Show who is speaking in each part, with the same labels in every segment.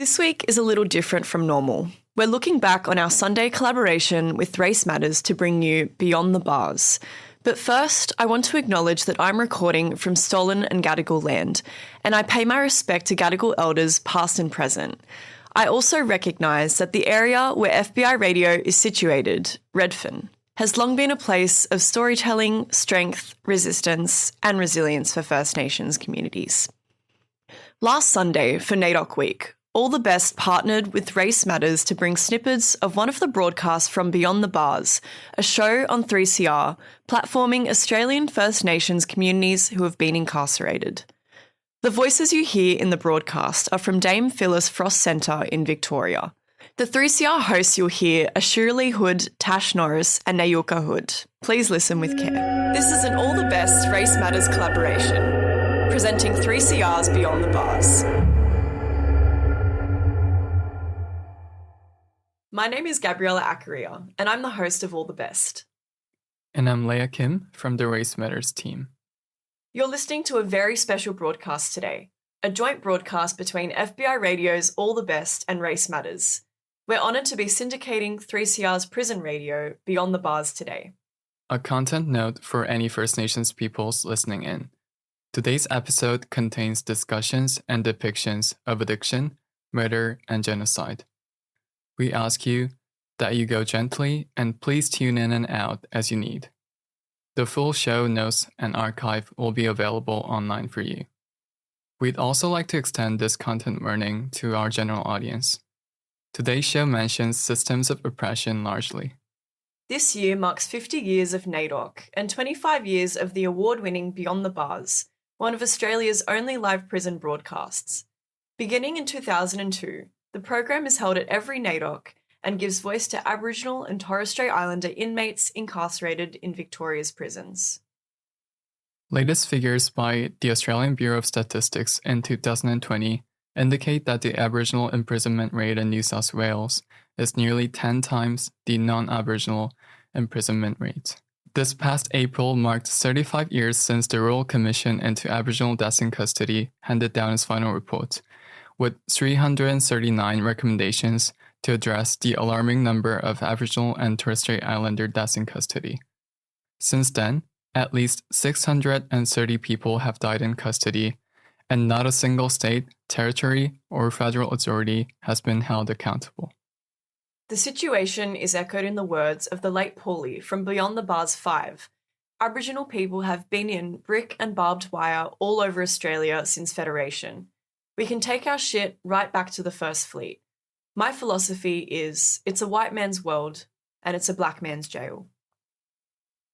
Speaker 1: This week is a little different from normal. We're looking back on our Sunday collaboration with Race Matters to bring you Beyond the Bars. But first, I want to acknowledge that I'm recording from stolen and Gadigal land, and I pay my respect to Gadigal elders past and present. I also recognise that the area where FBI Radio is situated, Redfern, has long been a place of storytelling, strength, resistance, and resilience for First Nations communities. Last Sunday, for NAIDOC Week, All the Best partnered with Race Matters to bring snippets of one of the broadcasts from Beyond the Bars, a show on 3CR, platforming Australian First Nations communities who have been incarcerated. The voices you hear in the broadcast are from Dame Phyllis Frost Centre in Victoria. The 3CR hosts you'll hear are Shiralee Hood, Tash, Norris and Nayuka Hood. Please listen with care. This is an All the Best Race Matters collaboration, presenting 3CR's Beyond the Bars. My name is Gabriella Accaria, and I'm the host of All the Best.
Speaker 2: And I'm Leya Kim from the Race Matters team.
Speaker 1: You're listening to a very special broadcast today, a joint broadcast between FBI Radio's All the Best and Race Matters. We're honoured to be syndicating 3CR's prison radio Beyond the Bars today.
Speaker 2: A content note for any First Nations peoples listening in. Today's episode contains discussions and depictions of addiction, murder, and genocide. We ask you that you go gently and please tune in and out as you need. The full show notes and archive will be available online for you. We'd also like to extend this content warning to our general audience. Today's show mentions systems of oppression largely.
Speaker 1: This year marks 50 years of NAIDOC and 25 years of the award-winning Beyond the Bars, one of Australia's only live prison broadcasts. Beginning in 2002, the program is held at every NAIDOC and gives voice to Aboriginal and Torres Strait Islander inmates incarcerated in Victoria's prisons.
Speaker 2: Latest figures by the Australian Bureau of Statistics in 2020 indicate that the Aboriginal imprisonment rate in New South Wales is nearly 10 times the non-Aboriginal imprisonment rate. This past April marked 35 years since the Royal Commission into Aboriginal Deaths in Custody handed down its final report, with 339 recommendations to address the alarming number of Aboriginal and Torres Strait Islander deaths in custody. Since then, at least 630 people have died in custody, and not a single state, territory, or federal authority has been held accountable.
Speaker 1: The situation is echoed in the words of the late Paulie from Beyond the Bars 5. Aboriginal people have been in brick and barbed wire all over Australia since Federation. We can take our shit right back to the First Fleet. My philosophy is, it's a white man's world, and it's a black man's jail.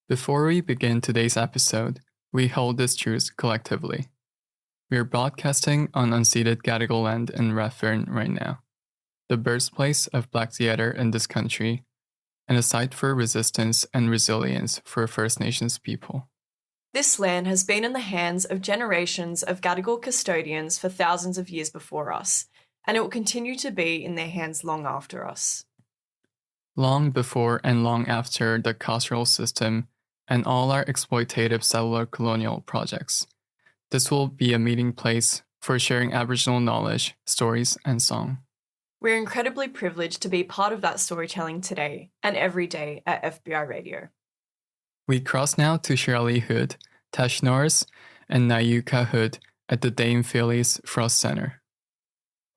Speaker 2: Before we begin today's episode, we hold this truth collectively. We are broadcasting on unceded Gadigal land in Redfern right now, the birthplace of Black theatre in this country, and a site for resistance and resilience for First Nations people.
Speaker 1: This land has been in the hands of generations of Gadigal custodians for thousands of years before us, and it will continue to be in their hands long after us.
Speaker 2: Long before and long after the carceral system and all our exploitative settler colonial projects, this will be a meeting place for sharing Aboriginal knowledge, stories, and song.
Speaker 1: We're incredibly privileged to be part of that storytelling today and every day at FBI Radio.
Speaker 2: We cross now to Shiralee Hood, Tash Norris, and Nayuka Hood at the Dame Phyllis Frost Centre.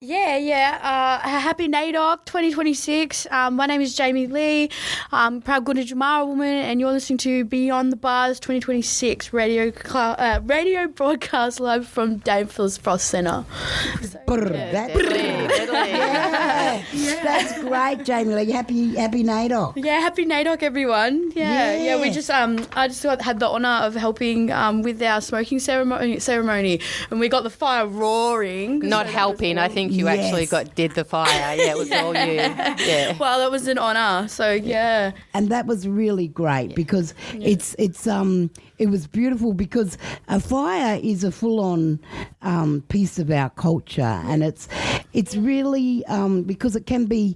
Speaker 3: Happy NAIDOC 2026. My name is Jamie Lee. I'm a proud Gunda Jamara woman, and you're listening to Beyond the Bars 2026 radio broadcast live from Dame Phyllis Frost Centre.
Speaker 4: That's great, Jamie Lee. Happy NAIDOC.
Speaker 3: Yeah, happy NAIDOC, everyone. Yeah. We just I just had the honour of helping with our smoking ceremony, and we got the fire roaring.
Speaker 5: Not helping, I think you actually did the fire. Yeah, it was all you. Yeah.
Speaker 3: Well, it was an honour. So yeah.
Speaker 4: And that was really great because it was beautiful because a fire is a full-on piece of our culture, and it's really because it can be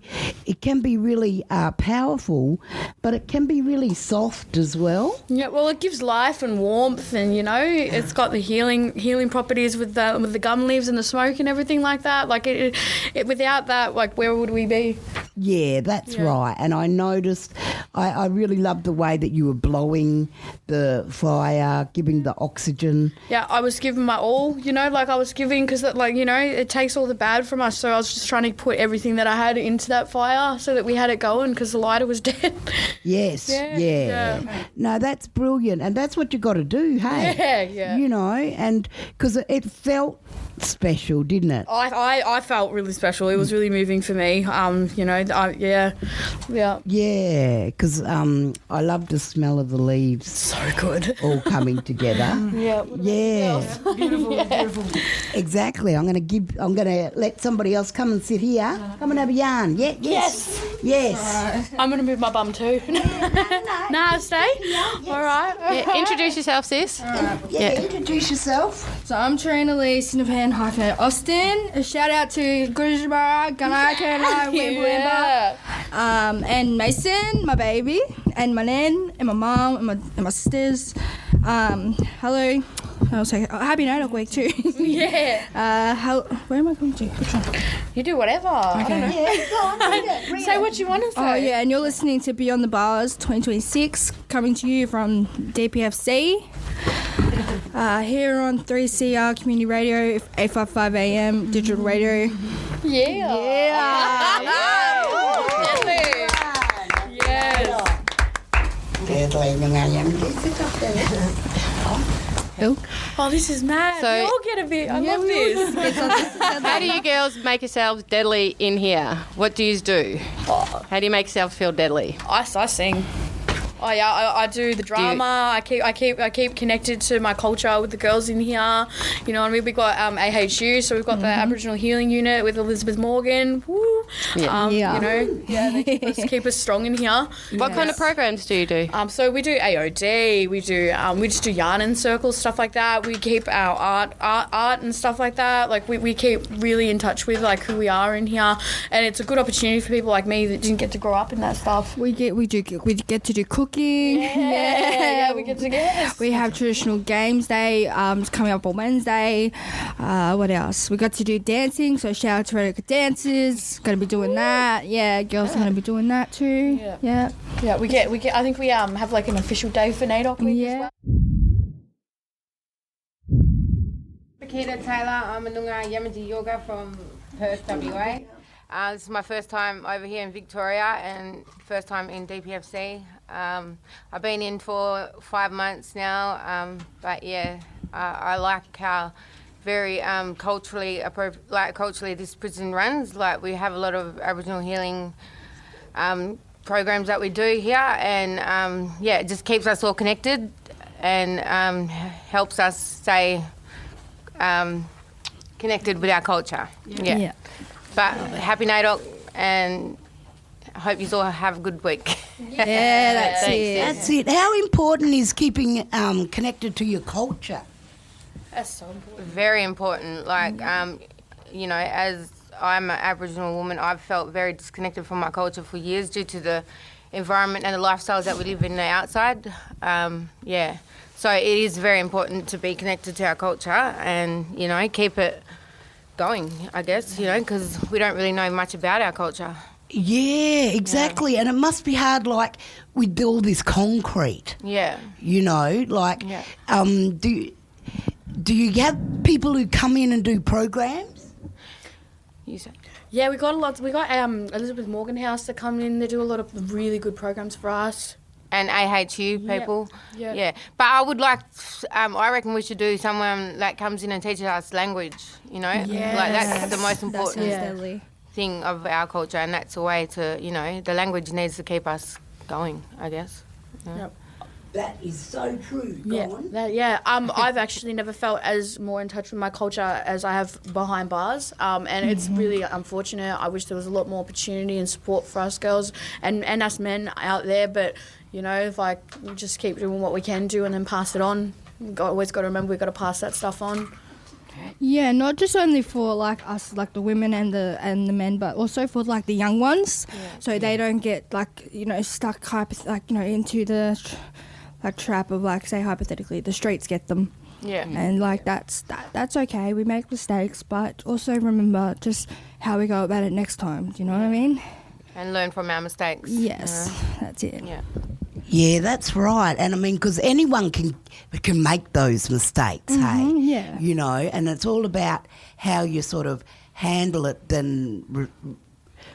Speaker 4: really powerful, but it can be really soft as well.
Speaker 3: Yeah, well, it gives life and warmth, and it's got the healing properties with the gum leaves and the smoke and everything like that. Like Like without that, like where would we be?
Speaker 4: Yeah, that's right. And I noticed, I really loved the way that you were blowing the fire, giving the oxygen.
Speaker 3: Yeah, I was giving my all, like I was giving because, like, it takes all the bad from us. So I was just trying to put everything that I had into that fire so that we had it going because the lighter was dead.
Speaker 4: Yes, yeah. No, that's brilliant. And that's what you got to do, hey?
Speaker 3: Yeah.
Speaker 4: And because it felt special, didn't it?
Speaker 3: I felt really special. It was really moving for me. Yeah,
Speaker 4: because I love the smell of the leaves.
Speaker 3: so good.
Speaker 4: All coming together.
Speaker 3: Yeah.
Speaker 1: Beautiful.
Speaker 4: Exactly. I'm gonna let somebody else come and sit here. Come and have a yarn. Yeah. Yes.
Speaker 3: I'm gonna move my bum too. Nah, stay. All right.
Speaker 5: Yeah, introduce yourself, sis.
Speaker 4: Introduce yourself.
Speaker 6: So I'm Shiralee Austin. A shout out to Gurujamara, Ganaka, and Mason, my baby, and my nan, and my mom, and my sisters. Hello. I'll say happy Nayuka week too. Where am I going to? Which one?
Speaker 3: You do whatever. I don't know.
Speaker 4: Yeah, go on, read
Speaker 3: Say
Speaker 4: it.
Speaker 3: what you want to say.
Speaker 6: Oh yeah, and you're listening to Beyond the Bars 2026, coming to you from DPFC. Here on 3CR Community Radio, 855 AM Digital Radio.
Speaker 3: Yeah. Oh, this is mad.
Speaker 5: So-
Speaker 3: we all get a bit. I love this.
Speaker 5: How do you girls make yourselves deadly in here? What do you do? How do you make yourselves feel deadly?
Speaker 3: I sing. Oh yeah, I do the drama. I keep connected to my culture with the girls in here. You know what I mean? We've got AHU, so we've got the Aboriginal Healing Unit with Elizabeth Morgan. Woo. They keep us strong in here.
Speaker 5: What kind of programs do you do?
Speaker 3: So we do AOD. We just do yarn and circles, stuff like that. We keep our art and stuff like that. Like we keep really in touch with like who we are in here, and it's a good opportunity for people like me that didn't get to grow up in that stuff.
Speaker 6: We get to do cooking.
Speaker 3: Yeah, we get together.
Speaker 6: We have traditional games day coming up on Wednesday. What else? We got to do dancing, so shout out to Shareeka dancers. Going to be doing that. Yeah, girls are going to be doing that too. Yeah.
Speaker 3: We get. I think we have like an official day for NAIDOC week as well.
Speaker 7: Michaela Taylor, I'm a Noongar Yamaji Yoga from Perth, WA. This is my first time over here in Victoria and first time in DPFC. I've been in for 5 months now, but yeah, I like how very culturally this prison runs. Like we have a lot of Aboriginal healing programs that we do here, and it just keeps us all connected and helps us stay connected with our culture. Yeah. But happy NAIDOC, and I hope you all have a good week.
Speaker 6: Yeah, that's it.
Speaker 4: That's it. How important is keeping connected to your culture?
Speaker 3: That's so important.
Speaker 7: Very important. Like, as I'm an Aboriginal woman, I've felt very disconnected from my culture for years due to the environment and the lifestyles that we live in the outside. So it is very important to be connected to our culture and, keep it going, I guess, because we don't really know much about our culture.
Speaker 4: Yeah, exactly. And it must be hard, like, with all this concrete.
Speaker 7: Yeah.
Speaker 4: Do you have people who come in and do programs?
Speaker 7: You say?
Speaker 3: Yeah, we got Elizabeth Morgan House that come in. They do a lot of really good programs for us.
Speaker 7: And AHU people.
Speaker 3: Yeah.
Speaker 7: But I would like, I reckon we should do someone that comes in and teaches us language, Like that's the most important thing of our culture, and that's a way to, the language needs to keep us going, I guess. Yeah.
Speaker 3: Yep.
Speaker 4: That is so true. Go on.
Speaker 3: I've actually never felt as more in touch with my culture as I have behind bars, and it's really unfortunate. I wish there was a lot more opportunity and support for us girls and us men out there, but we just keep doing what we can do and then pass it on. Always got to remember we've got to pass that stuff on.
Speaker 6: Yeah, not just only for like us, like the women and the men, but also for like the young ones, so they don't get stuck into the trap of, like, say hypothetically the streets get them.
Speaker 5: Yeah.
Speaker 6: And like that's okay. We make mistakes, but also remember just how we go about it next time. Do you know what I mean?
Speaker 5: And learn from our mistakes.
Speaker 6: Yes, that's it.
Speaker 5: Yeah.
Speaker 4: Yeah, that's right. And I mean, because anyone can make those mistakes, hey?
Speaker 6: yeah.
Speaker 4: You know, and it's all about how you sort of handle it, then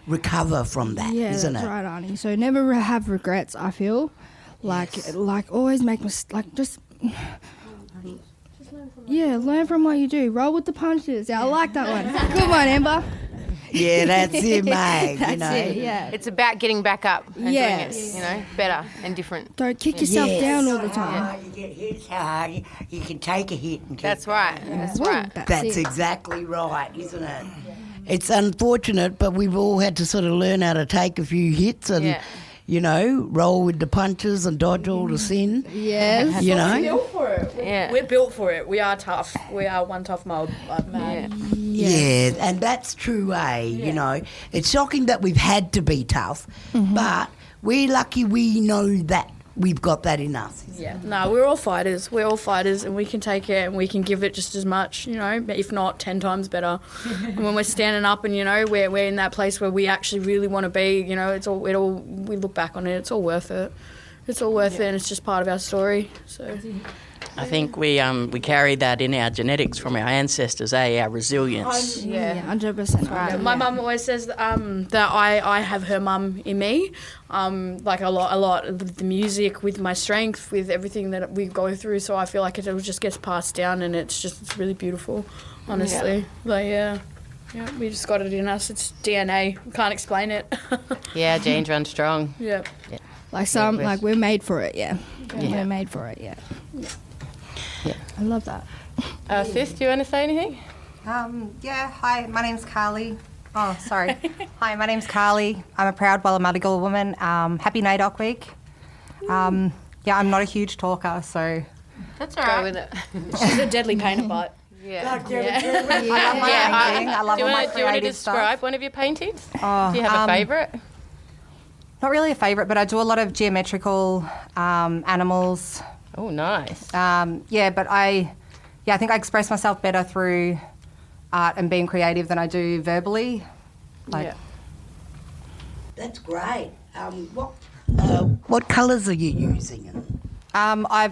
Speaker 4: recover from that,
Speaker 6: Yeah,
Speaker 4: isn't
Speaker 6: that's
Speaker 4: it?
Speaker 6: right, Arnie. So never have regrets. I feel like always make just. Yeah, learn from what you do. Roll with the punches. Yeah, I like that one. Good one, Amber.
Speaker 4: Yeah, that's it, mate.
Speaker 6: That's
Speaker 4: you know.
Speaker 6: it. Yeah.
Speaker 5: It's about getting back up and
Speaker 6: Yes.
Speaker 5: doing it, you know, better and different.
Speaker 6: Don't kick yourself
Speaker 4: Yes.
Speaker 6: down all the time.
Speaker 8: You get hit hard, you can take a hit and
Speaker 5: That's right. That's
Speaker 6: Woo,
Speaker 5: right.
Speaker 4: That's
Speaker 6: it.
Speaker 4: exactly right, isn't it? It's unfortunate, but we've all had to sort of learn how to take a few hits and,
Speaker 5: Yeah.
Speaker 4: you know, roll with the punches and dodge all the sin.
Speaker 6: Yes.
Speaker 4: You know?
Speaker 1: built for it.
Speaker 5: Yeah.
Speaker 1: We're built for it. We are tough. We are one tough mob. Man.
Speaker 4: Yeah, and that's true, You know, it's shocking that we've had to be tough, but we're lucky we know that we've got that in us.
Speaker 1: Yeah. No, we're all fighters. We're all fighters, and we can take it and we can give it just as much, you know, if not 10 times better. And when we're standing up and, you know, we're in that place where we actually really want to be, you know, we look back on it, it's all worth it. It's all worth it, and it's just part of our story. So.
Speaker 8: I think we carry that in our genetics from our ancestors, our resilience.
Speaker 6: Yeah, 100%. Right.
Speaker 1: My mum always says that I have her mum in me, like a lot of the music, with my strength, with everything that we go through. So I feel like it just gets passed down, and it's really beautiful, honestly. Yeah. We just got it in us. It's DNA. We can't explain it.
Speaker 5: Yeah, genes run strong.
Speaker 1: Yeah.
Speaker 6: Like we're made for it. Yeah. We're made for it. Yeah. I love that.
Speaker 5: Sis, do you want to say anything?
Speaker 9: Hi, my name's Carly. Oh, sorry. Hi, my name's Carly. I'm a proud Wallamadigal woman. Happy NAIDOC week. I'm not a huge talker, so...
Speaker 5: That's all right. Go with it.
Speaker 1: She's a deadly painter, but...
Speaker 5: Yeah.
Speaker 9: I love my painting. I love all my
Speaker 5: Do you want to
Speaker 9: creative
Speaker 5: describe
Speaker 9: stuff.
Speaker 5: one of your paintings?
Speaker 9: Oh,
Speaker 5: Do you have a favourite?
Speaker 9: Not really a favourite, but I do a lot of geometrical animals.
Speaker 5: Oh, nice.
Speaker 9: But I think I express myself better through art and being creative than I do verbally.
Speaker 4: That's great. What colours are you using?
Speaker 9: I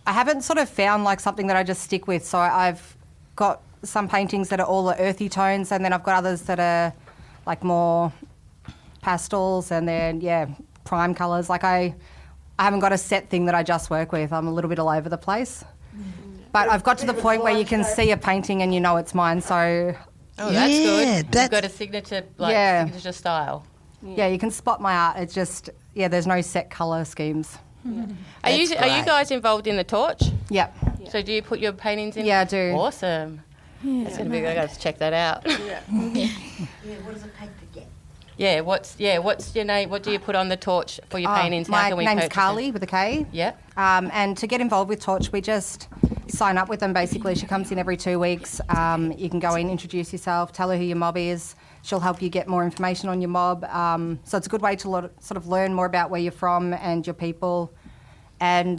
Speaker 9: haven't sort of found like something that I just stick with. So I've got some paintings that are all the earthy tones, and then I've got others that are like more pastels, and then prime colours. Like I haven't got a set thing that I just work with. I'm a little bit all over the place. But I've got to the point where you can see a painting and you know it's mine. So
Speaker 5: Oh, that's good. You've got a signature style.
Speaker 9: yeah, you can spot my art. It's just there's no set colour schemes.
Speaker 5: Are you guys involved in the torch?
Speaker 9: Yep.
Speaker 5: So do you put your paintings in?
Speaker 9: Yeah, I do.
Speaker 5: Awesome. That's gonna be. I got to check that out.
Speaker 4: What does it take to get?
Speaker 5: What's your name? What do you put on the torch for your paintings? How
Speaker 9: My
Speaker 5: can we
Speaker 9: name's
Speaker 5: purchase
Speaker 9: Carly
Speaker 5: them?
Speaker 9: with a K.
Speaker 5: Yeah.
Speaker 9: And to get involved with Torch, we just sign up with them basically. She comes in every 2 weeks. You can go in, introduce yourself, tell her who your mob is. She'll help you get more information on your mob. So it's a good way to sort of learn more about where you're from and your people. And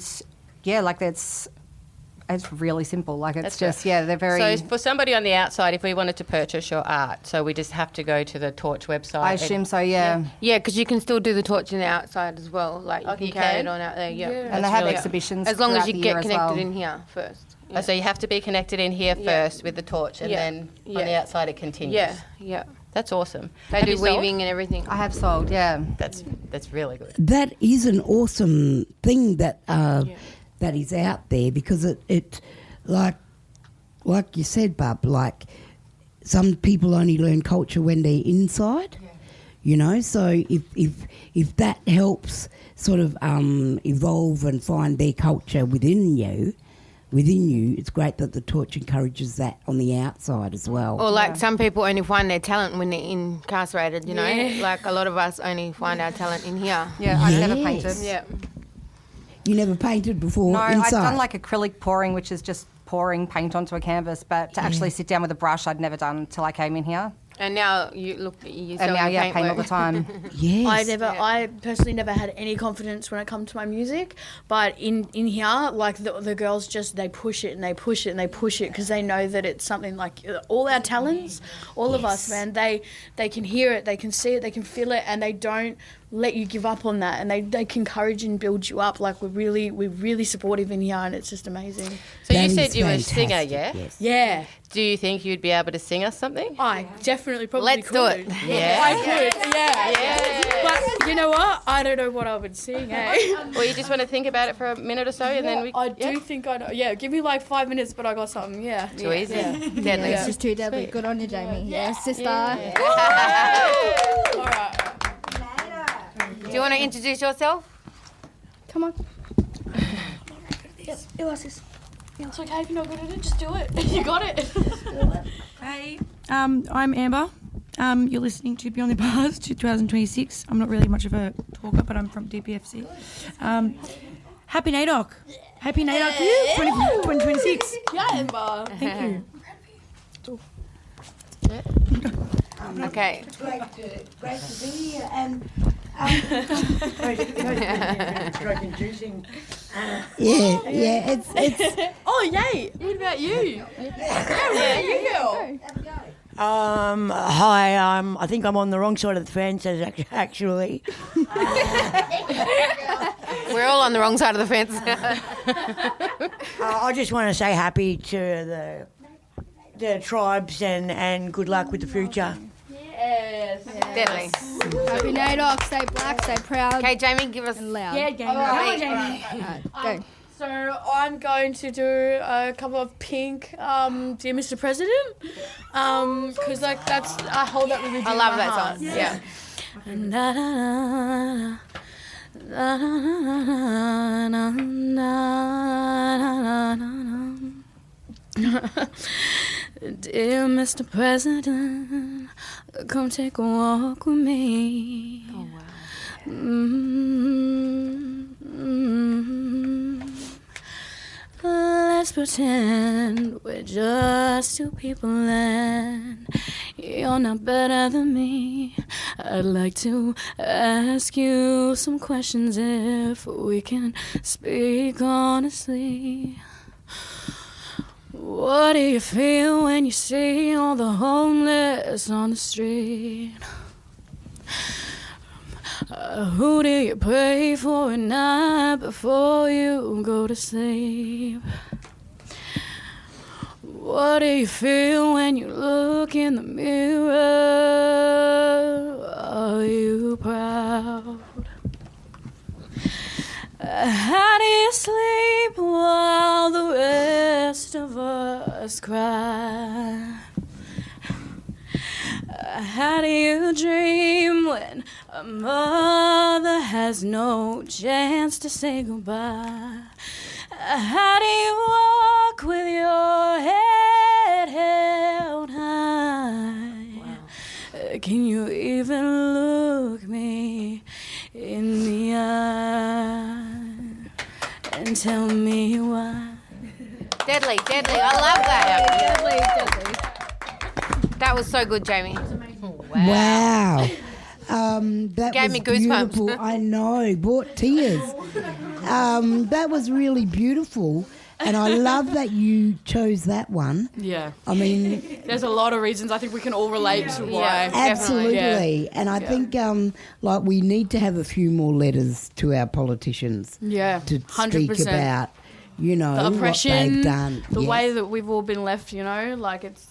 Speaker 9: it's really simple. Like it's they're very...
Speaker 5: So for somebody on the outside, if we wanted to purchase your art, so we just have to go to the Torch website.
Speaker 9: I assume so, yeah.
Speaker 7: Yeah, because you can still do the torch in the outside as well. Like you can carry it on out there. Yeah.
Speaker 9: And they have exhibitions
Speaker 7: as long as
Speaker 9: throughout
Speaker 7: you
Speaker 9: the
Speaker 7: get
Speaker 9: year as
Speaker 7: connected
Speaker 9: well.
Speaker 7: in here first.
Speaker 5: Oh, so you have to be connected in here first with the torch, and then on the outside it continues.
Speaker 7: Yeah.
Speaker 5: That's awesome.
Speaker 7: They
Speaker 5: Have
Speaker 7: do
Speaker 5: you sold?
Speaker 7: weaving and everything.
Speaker 9: I have sold, yeah.
Speaker 5: That's really good.
Speaker 4: That is an awesome thing that is out there, because it like you said, Bub, like some people only learn culture when they're inside. You know, so if that helps sort of evolve and find their culture within you, it's great that the torch encourages that on the outside as well.
Speaker 7: Or like some people only find their talent when they're incarcerated, you know? Like a lot of us only find our talent in here.
Speaker 9: Yeah, I've never painted.
Speaker 7: Yeah.
Speaker 4: You never painted before
Speaker 9: No,
Speaker 4: inside?
Speaker 9: I've done like acrylic pouring, which is just pouring paint onto a canvas, but to actually sit down with a brush I'd never done until I came in here.
Speaker 5: And now you
Speaker 9: And now, paint all the time.
Speaker 4: Yes.
Speaker 3: I personally never had any confidence when it comes to my music, but in here, like the girls they push it and they push it and they push it because they know that it's something like all our talents, all of us, man, they can hear it, they can see it, they can feel it, and they don't let you give up on that, and they can encourage and build you up. Like we're really supportive in here, and it's just amazing.
Speaker 5: So you said you were a singer, yeah?
Speaker 4: Yes.
Speaker 3: Yeah.
Speaker 5: Do you think you'd be able to sing us something?
Speaker 3: I definitely probably
Speaker 5: Let's
Speaker 3: could.
Speaker 5: do it.
Speaker 3: Yeah. I could, yeah. But you know what? I don't know what I would sing, eh?
Speaker 5: Or you just want to think about it for a minute or so and then we...
Speaker 3: I do think I know. Yeah, give me like 5 minutes, but I got something, yeah.
Speaker 5: Too easy.
Speaker 3: Yeah.
Speaker 5: Deadly.
Speaker 6: It's just too deadly. Good on you, Jamie. Yeah, sister.
Speaker 3: All right.
Speaker 5: Do you want to introduce yourself?
Speaker 3: Come on. Yes, it was this. It's okay if you're not good at it, just do it. You got it.
Speaker 10: Hey, I'm Amber. You're listening to Beyond the Bars 2026. I'm not really much of a talker, but I'm from DPFC. Happy NAIDOC. Happy NAIDOC 2026.
Speaker 3: Yeah, Amber.
Speaker 10: Thank you.
Speaker 5: Okay.
Speaker 4: It's great to be here, and it's
Speaker 3: Oh, yay. What about you? Yeah, you go.
Speaker 11: Hi, I think I'm on the wrong side of the fence, actually.
Speaker 5: We're all on the wrong side of the fence.
Speaker 11: I just want to say happy to the tribes and good luck with the future.
Speaker 3: Yes.
Speaker 5: Deadly.
Speaker 6: Happy NAIDOC. Stay black. Stay proud.
Speaker 5: Okay, Jamie, give us...
Speaker 6: And loud.
Speaker 10: Yeah, Jamie.
Speaker 6: Go.
Speaker 3: So I'm going to do a couple of Pink, Dear Mr. President, because like I hold that really dear
Speaker 5: I love
Speaker 3: to my
Speaker 5: that
Speaker 3: heart.
Speaker 5: song. Yeah.
Speaker 3: Na, na, na, na, na, na, na, na. Dear Mr. President, come take a walk with me. Oh, wow. Let's pretend we're just two people and you're not better than me. I'd like to ask you some questions if we can speak honestly. What do you feel when you see all the homeless on the street? Who do you pray for at night before you go to sleep? What do you feel when you look in the mirror? Are you proud? How do you sleep while the rest of us cry? How do you dream when a mother has no chance to say goodbye? How do you walk with your head held high? Wow. Can you even look me in the eye and tell me why?
Speaker 5: Deadly. I love that.
Speaker 6: Deadly.
Speaker 5: That was so good, Jamie.
Speaker 4: wow. That
Speaker 5: Gave
Speaker 4: was
Speaker 5: me goosebumps.
Speaker 4: beautiful. I know, brought tears. That was really beautiful, and I love that you chose that one.
Speaker 3: Yeah.
Speaker 4: I mean,
Speaker 3: There's a lot of reasons I think we can all relate to why.
Speaker 4: absolutely. And I think like we need to have a few more letters to our politicians.
Speaker 3: Yeah,
Speaker 4: to
Speaker 3: 100%.
Speaker 4: speak about,
Speaker 3: The oppression,
Speaker 4: what they've done.
Speaker 3: the
Speaker 4: Yes.
Speaker 3: way that we've all been left, like it's,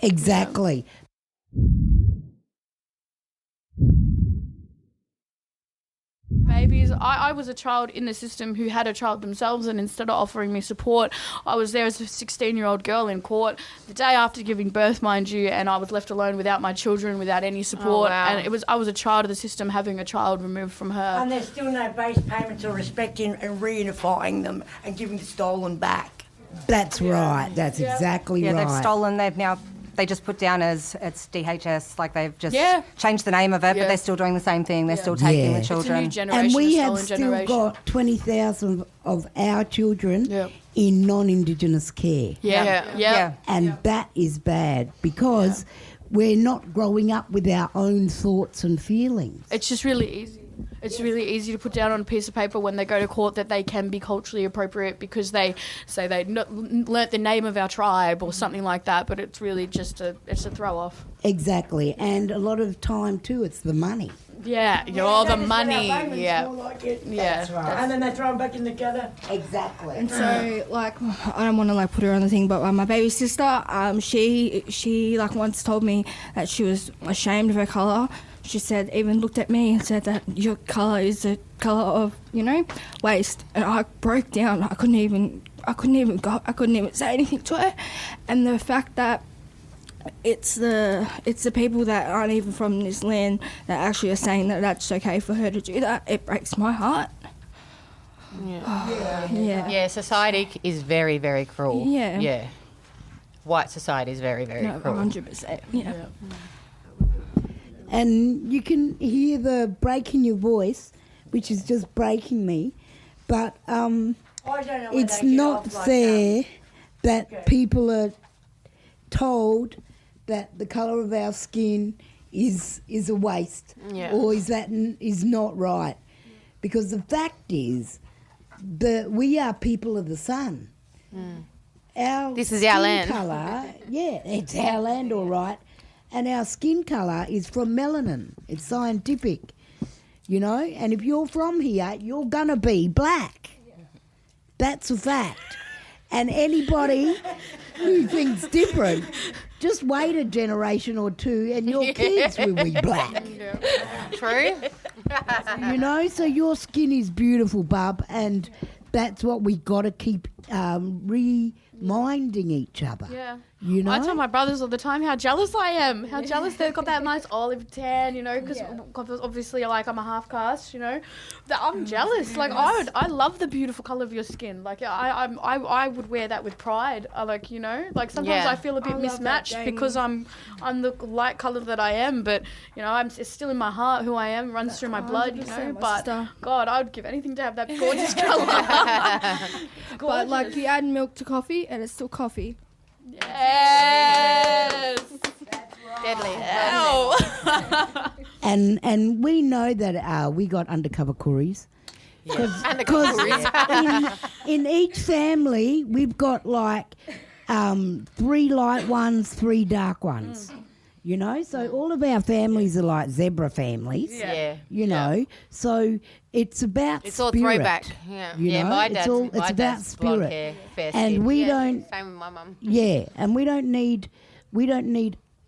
Speaker 4: Exactly.
Speaker 3: Babies. I was a child in the system who had a child themselves, and instead of offering me support, I was there as a 16-year-old girl in court the day after giving birth, mind you, and I was left alone without my children, without any support.
Speaker 5: Oh, wow.
Speaker 3: And I was a child of the system having a child removed from her.
Speaker 11: And there's still no base payments or respect in and reunifying them and giving the stolen back.
Speaker 4: That's right. That's exactly
Speaker 9: Yeah,
Speaker 4: right.
Speaker 9: they've stolen. They just put down as it's DHS, like they've just
Speaker 3: Yeah.
Speaker 9: changed the name of it,
Speaker 3: Yeah.
Speaker 9: but they're still doing the same thing. They're still taking
Speaker 4: Yeah.
Speaker 9: the
Speaker 4: It's
Speaker 3: It's a
Speaker 9: children.
Speaker 3: new generation,
Speaker 4: And we
Speaker 3: a
Speaker 4: have
Speaker 3: stolen
Speaker 4: still
Speaker 3: generation.
Speaker 4: got 20,000 of our children
Speaker 3: Yep.
Speaker 4: in non-Indigenous care.
Speaker 3: Yeah.
Speaker 9: Yeah.
Speaker 4: And that is bad because we're not growing up with our own thoughts and feelings.
Speaker 3: It's just really easy. It's really easy to put down on a piece of paper when they go to court that they can be culturally appropriate because they say they learnt the name of our tribe or something like that, but it's really just a throw-off.
Speaker 4: Exactly, and a lot of time too, it's the money.
Speaker 3: Yeah, all the money. Yeah.
Speaker 11: That's right. And then they throw them back in the gutter.
Speaker 4: Exactly.
Speaker 6: And so, like, I don't want to like put her on the thing, but my baby sister, she like once told me that she was ashamed of her colour. She said, even looked at me and said that your colour is the colour of, waste. And I broke down. I couldn't even say anything to her. And the fact that it's the people that aren't even from this land that actually are saying that that's okay for her to do that, it breaks my heart.
Speaker 5: Yeah, society is very, very cruel. Yeah. White society is very, very cruel.
Speaker 6: 100%. Yeah.
Speaker 4: And you can hear the break in your voice, which is just breaking me. But it's not fair that people are told that the colour of our skin is a waste, or is not right. Because the fact is that we are people of the sun.
Speaker 5: This is our land.
Speaker 4: Colour, it's our land, all right. And our skin colour is from melanin. It's scientific, And if you're from here, you're going to be black. That's a fact. And anybody who thinks different, just wait a generation or two and your kids will be black.
Speaker 5: True.
Speaker 4: So your skin is beautiful, bub, and that's what we got to keep reminding each other.
Speaker 3: Yeah.
Speaker 4: I
Speaker 3: tell my brothers all the time how jealous I am. How jealous they've got that nice olive tan, because obviously, like, I'm a half caste, that I'm jealous. Like, I love the beautiful colour of your skin. Like, I would wear that with pride. Like, sometimes I feel a bit mismatched because I'm the light colour that I am, but it's still in my heart who I am, runs through my blood, But God, I would give anything to have that gorgeous colour.
Speaker 6: But like, you add milk to coffee, and it's still coffee.
Speaker 3: Yes.
Speaker 5: Deadly.
Speaker 4: And we know that we got undercover Koreas. Because in each family we've got like 3 light ones, 3 dark ones. So all of our families are like zebra families. So it's about
Speaker 5: it's
Speaker 4: spirit.
Speaker 5: All throwback. My dad's
Speaker 4: it's about spirit.
Speaker 5: Hair, fair
Speaker 4: and
Speaker 5: skin.
Speaker 4: we don't.
Speaker 5: Same with my mum.
Speaker 4: Yeah, and we don't need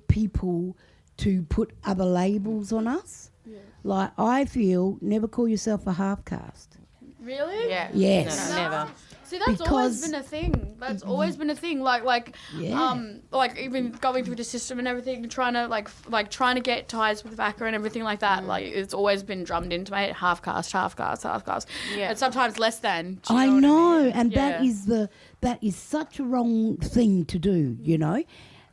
Speaker 4: people to put other labels on us. Yeah. Like, I feel, never call yourself a half caste.
Speaker 3: Really?
Speaker 5: Yeah.
Speaker 4: Yes.
Speaker 5: No, never.
Speaker 3: See, that's always been a thing. That's always been a thing. Like even going through the system and everything, trying to get ties with VACA and everything like that. Like, it's always been drummed into my head: half caste. Yeah. And sometimes less than.
Speaker 4: I know, and that is such a wrong thing to do.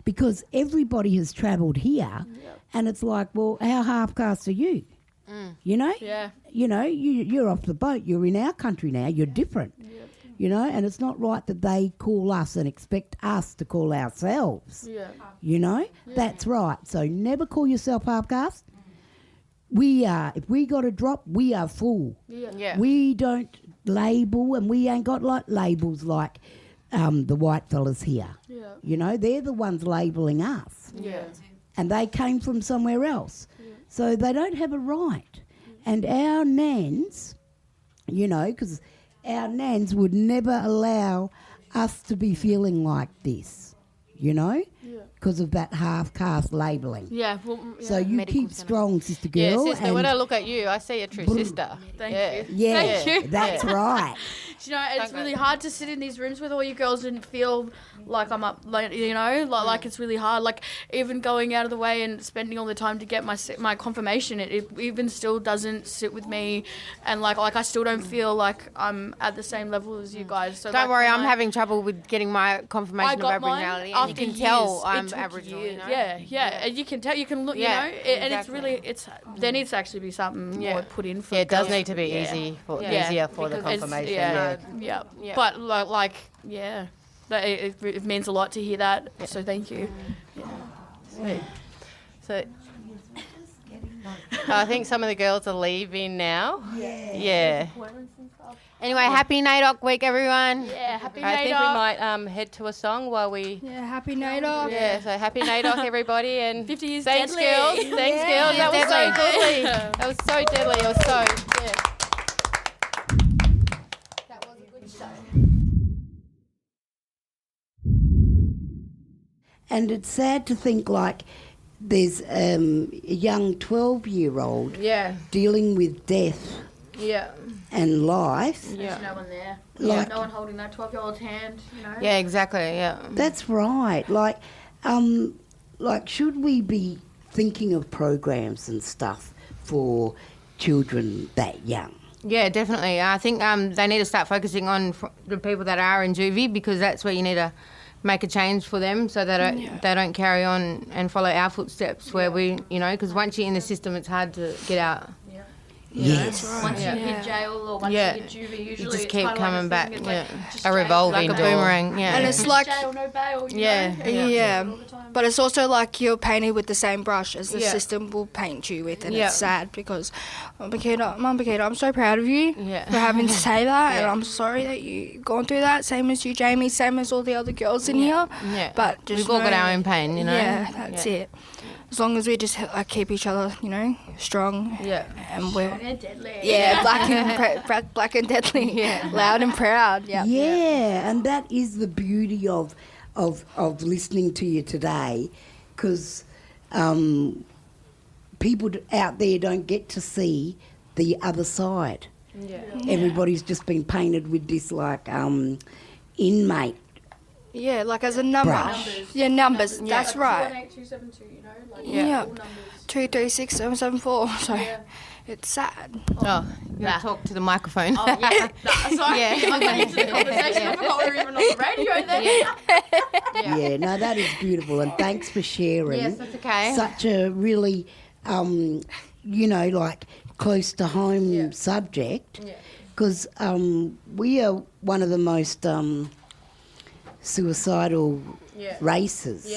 Speaker 4: Because everybody has travelled here, and it's like, well, how half caste are you?
Speaker 3: Yeah.
Speaker 4: You're off the boat. You're in our country now. You're different. And it's not right that they call us and expect us to call ourselves. Yeah. That's right. So never call yourself half caste. We are, if we got a drop, we are full.
Speaker 5: Yeah.
Speaker 4: We don't label, and we ain't got like labels like the white fellas here. Yeah. They're the ones labelling us.
Speaker 3: Yeah.
Speaker 4: And they came from somewhere else. Yeah. So they don't have a right. And our nans, because our nans would never allow us to be feeling like this, because of that half-caste labelling.
Speaker 3: Yeah. Well,
Speaker 4: so you keep strong, sister girl.
Speaker 5: Yeah, sister, when I look at you, I see a true sister.
Speaker 3: Thank you.
Speaker 4: Yeah,
Speaker 3: Thank you.
Speaker 4: That's right.
Speaker 3: It's really hard to sit in these rooms with all you girls and feel like I'm up, like it's really hard. Like, even going out of the way and spending all the time to get my confirmation, it even still doesn't sit with me, and like I still don't feel like I'm at the same level as you guys. So
Speaker 5: don't worry, I'm having trouble with getting my confirmation of Aboriginality, and you can tell I'm Aboriginal.
Speaker 3: Yeah, and you can tell, you can look,
Speaker 5: exactly.
Speaker 3: And it's really, there needs to actually be something more put in for.
Speaker 5: Yeah, it does need to be easier for the confirmation.
Speaker 3: Yeah. But it means a lot to hear that. So thank you.
Speaker 5: Sweet. So I think some of the girls are leaving now. Yeah. Anyway, happy NAIDOC week, everyone.
Speaker 3: Yeah, happy
Speaker 5: I think we
Speaker 3: NAIDOC.
Speaker 5: might head to a song while we...
Speaker 6: Yeah, happy NAIDOC.
Speaker 5: Yeah, so happy NAIDOC, everybody. And
Speaker 3: 50 years
Speaker 5: thanks,
Speaker 3: deadly.
Speaker 5: girls. Thanks, girls. That was so deadly. That was so deadly. It was so... Yeah.
Speaker 3: That was a good show.
Speaker 4: And it's sad to think, like, there's a young 12-year-old
Speaker 7: Yeah.
Speaker 4: dealing with death
Speaker 7: Yeah.
Speaker 4: and life.
Speaker 7: Yeah.
Speaker 3: No one there.
Speaker 4: Like-
Speaker 3: No one holding that 12-year-old's hand, you know.
Speaker 7: Yeah, exactly. Yeah.
Speaker 4: That's right. Like, should we be thinking of programs and stuff for children that young?
Speaker 7: Yeah, definitely. I think they need to start focusing on the people that are in juvie, because that's where you need to make a change for them, so that they don't carry on and follow our footsteps where we, you know, because once you're in the system, it's hard to get out.
Speaker 4: Yes.
Speaker 3: Once you hit jail or once you hit juvie, usually
Speaker 7: you just
Speaker 3: it's
Speaker 7: keep
Speaker 3: kinda
Speaker 7: coming
Speaker 3: like
Speaker 7: back.
Speaker 3: a thing.
Speaker 7: Yeah.
Speaker 3: It's like just
Speaker 5: A revolving
Speaker 7: Like a
Speaker 5: door.
Speaker 7: boomerang. Yeah.
Speaker 6: And it's like,
Speaker 3: jail, no bail. You
Speaker 7: Yeah.
Speaker 3: know?
Speaker 6: yeah, but it's also like you're painted with the same brush as the
Speaker 7: Yeah.
Speaker 6: system will paint you with, and
Speaker 7: Yeah.
Speaker 6: it's sad because, Mum Michaela, I'm so proud of you
Speaker 7: Yeah.
Speaker 6: for having to say that, and
Speaker 7: Yeah.
Speaker 6: I'm sorry that you've gone through that. Same as you, Jamie. Same as all the other girls in here.
Speaker 7: Yeah.
Speaker 6: But just
Speaker 7: We've all got
Speaker 6: know-
Speaker 7: our own pain, you know.
Speaker 6: Yeah, that's it. As long as we just like keep each other, you know, strong.
Speaker 7: Yeah.
Speaker 6: And we're
Speaker 3: And deadly.
Speaker 6: black and deadly.
Speaker 7: Yeah.
Speaker 6: Loud and proud. Yeah.
Speaker 4: Yeah, and that is the beauty of listening to you today, because people out there don't get to see the other side.
Speaker 7: Yeah.
Speaker 4: Everybody's just been painted with this like inmate.
Speaker 6: Yeah, like as a number.
Speaker 4: Brush.
Speaker 6: Yeah, numbers. That's right.
Speaker 3: 28272, you know, like
Speaker 6: Yeah.
Speaker 3: all numbers.
Speaker 6: 236774. So it's sad.
Speaker 7: Oh, you gotta talk to the microphone.
Speaker 3: Oh, yeah. Sorry.
Speaker 7: Yeah.
Speaker 3: I'm getting into the conversation. I forgot we were even on the radio then.
Speaker 4: Yeah, no, that is beautiful, and thanks for sharing.
Speaker 7: Yes, that's okay.
Speaker 4: Such a really, like close to home subject, because we are one of the most suicidal races,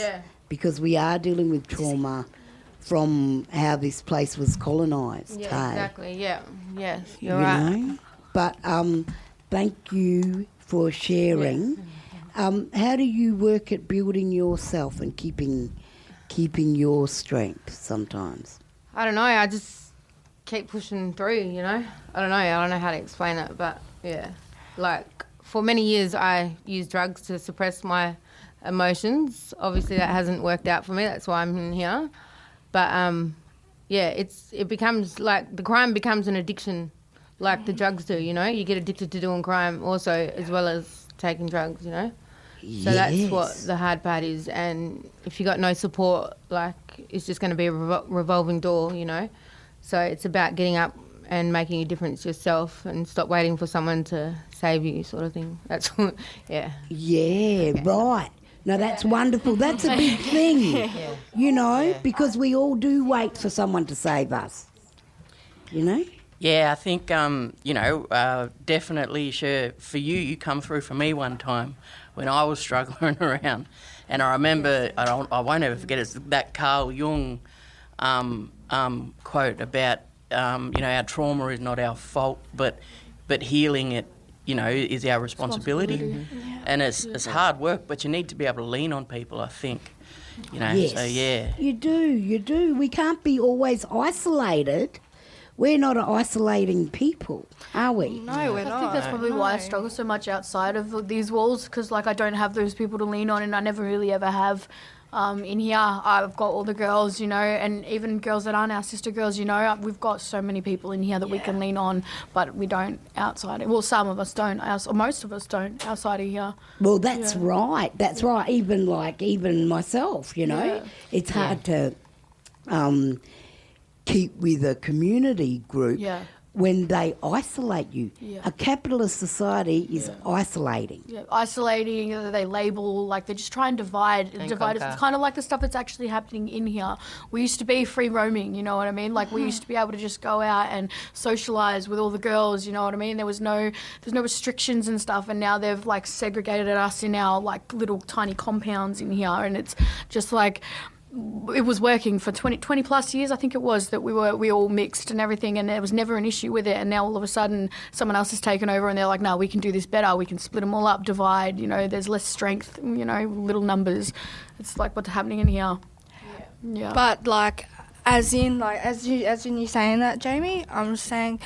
Speaker 4: because we are dealing with trauma from how this place was colonised.
Speaker 7: Yeah,
Speaker 4: hey?
Speaker 7: exactly. Yeah. Yes, you're
Speaker 4: You
Speaker 7: right.
Speaker 4: know? But thank you for sharing. How do you work at building yourself and keeping your strength sometimes?
Speaker 7: I don't know. I just keep pushing through, you know. I don't know how to explain it, but yeah. Like, for many years I used drugs to suppress my emotions. Obviously that hasn't worked out for me. That's why I'm in here. But it becomes like the crime becomes an addiction, like the drugs do, you know. You get addicted to doing crime also, as well as taking drugs, you know. So that's what the hard part is. And if you got no support, like, it's just going to be a revolving door, you know. So it's about getting up and making a difference yourself and stop waiting for someone to save you, sort of thing. That's what, yeah.
Speaker 4: Yeah, right. No, that's wonderful. That's a big thing, you know, because we all do wait for someone to save us, you know?
Speaker 8: Yeah, I think, definitely, sure, for you come through for me one time when I was struggling around. And I remember, I won't ever forget, it's that Carl Jung quote about, our trauma is not our fault, but healing it, is our responsibility. And it's hard work, but you need to be able to lean on people, I think.
Speaker 4: Yes.
Speaker 8: So yeah.
Speaker 4: You do. We can't be always isolated. We're not isolating people, are we?
Speaker 6: No, we're
Speaker 3: I
Speaker 6: not.
Speaker 3: think that's probably why I struggle so much outside of these walls, because like I don't have those people to lean on, and I never really ever have. In here, I've got all the girls, you know, and even girls that aren't our sister girls, you know, we've got so many people in here that we can lean on, but we don't outside. Well, some of us don't, or most of us don't outside of here.
Speaker 4: Well, that's right. That's right. Even myself, you know,
Speaker 3: Yeah.
Speaker 4: it's hard to keep with a community group when they isolate you.
Speaker 3: Yeah.
Speaker 4: A capitalist society is isolating.
Speaker 3: Yeah, isolating, they label, like they just try and divide us.
Speaker 5: conquer.
Speaker 3: It's kind of like the stuff that's actually happening in here. We used to be free roaming, you know what I mean? Like we used to be able to just go out and socialise with all the girls, you know what I mean? There's no restrictions and stuff, and now they've like segregated us in our like little tiny compounds in here, and it's just like, it was working for 20 plus years, I think it was, that we all mixed and everything, and there was never an issue with it. And now all of a sudden someone else has taken over and they're like, no, we can do this better. We can split them all up, divide, there's less strength, little numbers. It's like what's happening in here. Yeah.
Speaker 6: But like, as in you saying that, Jamie, I'm saying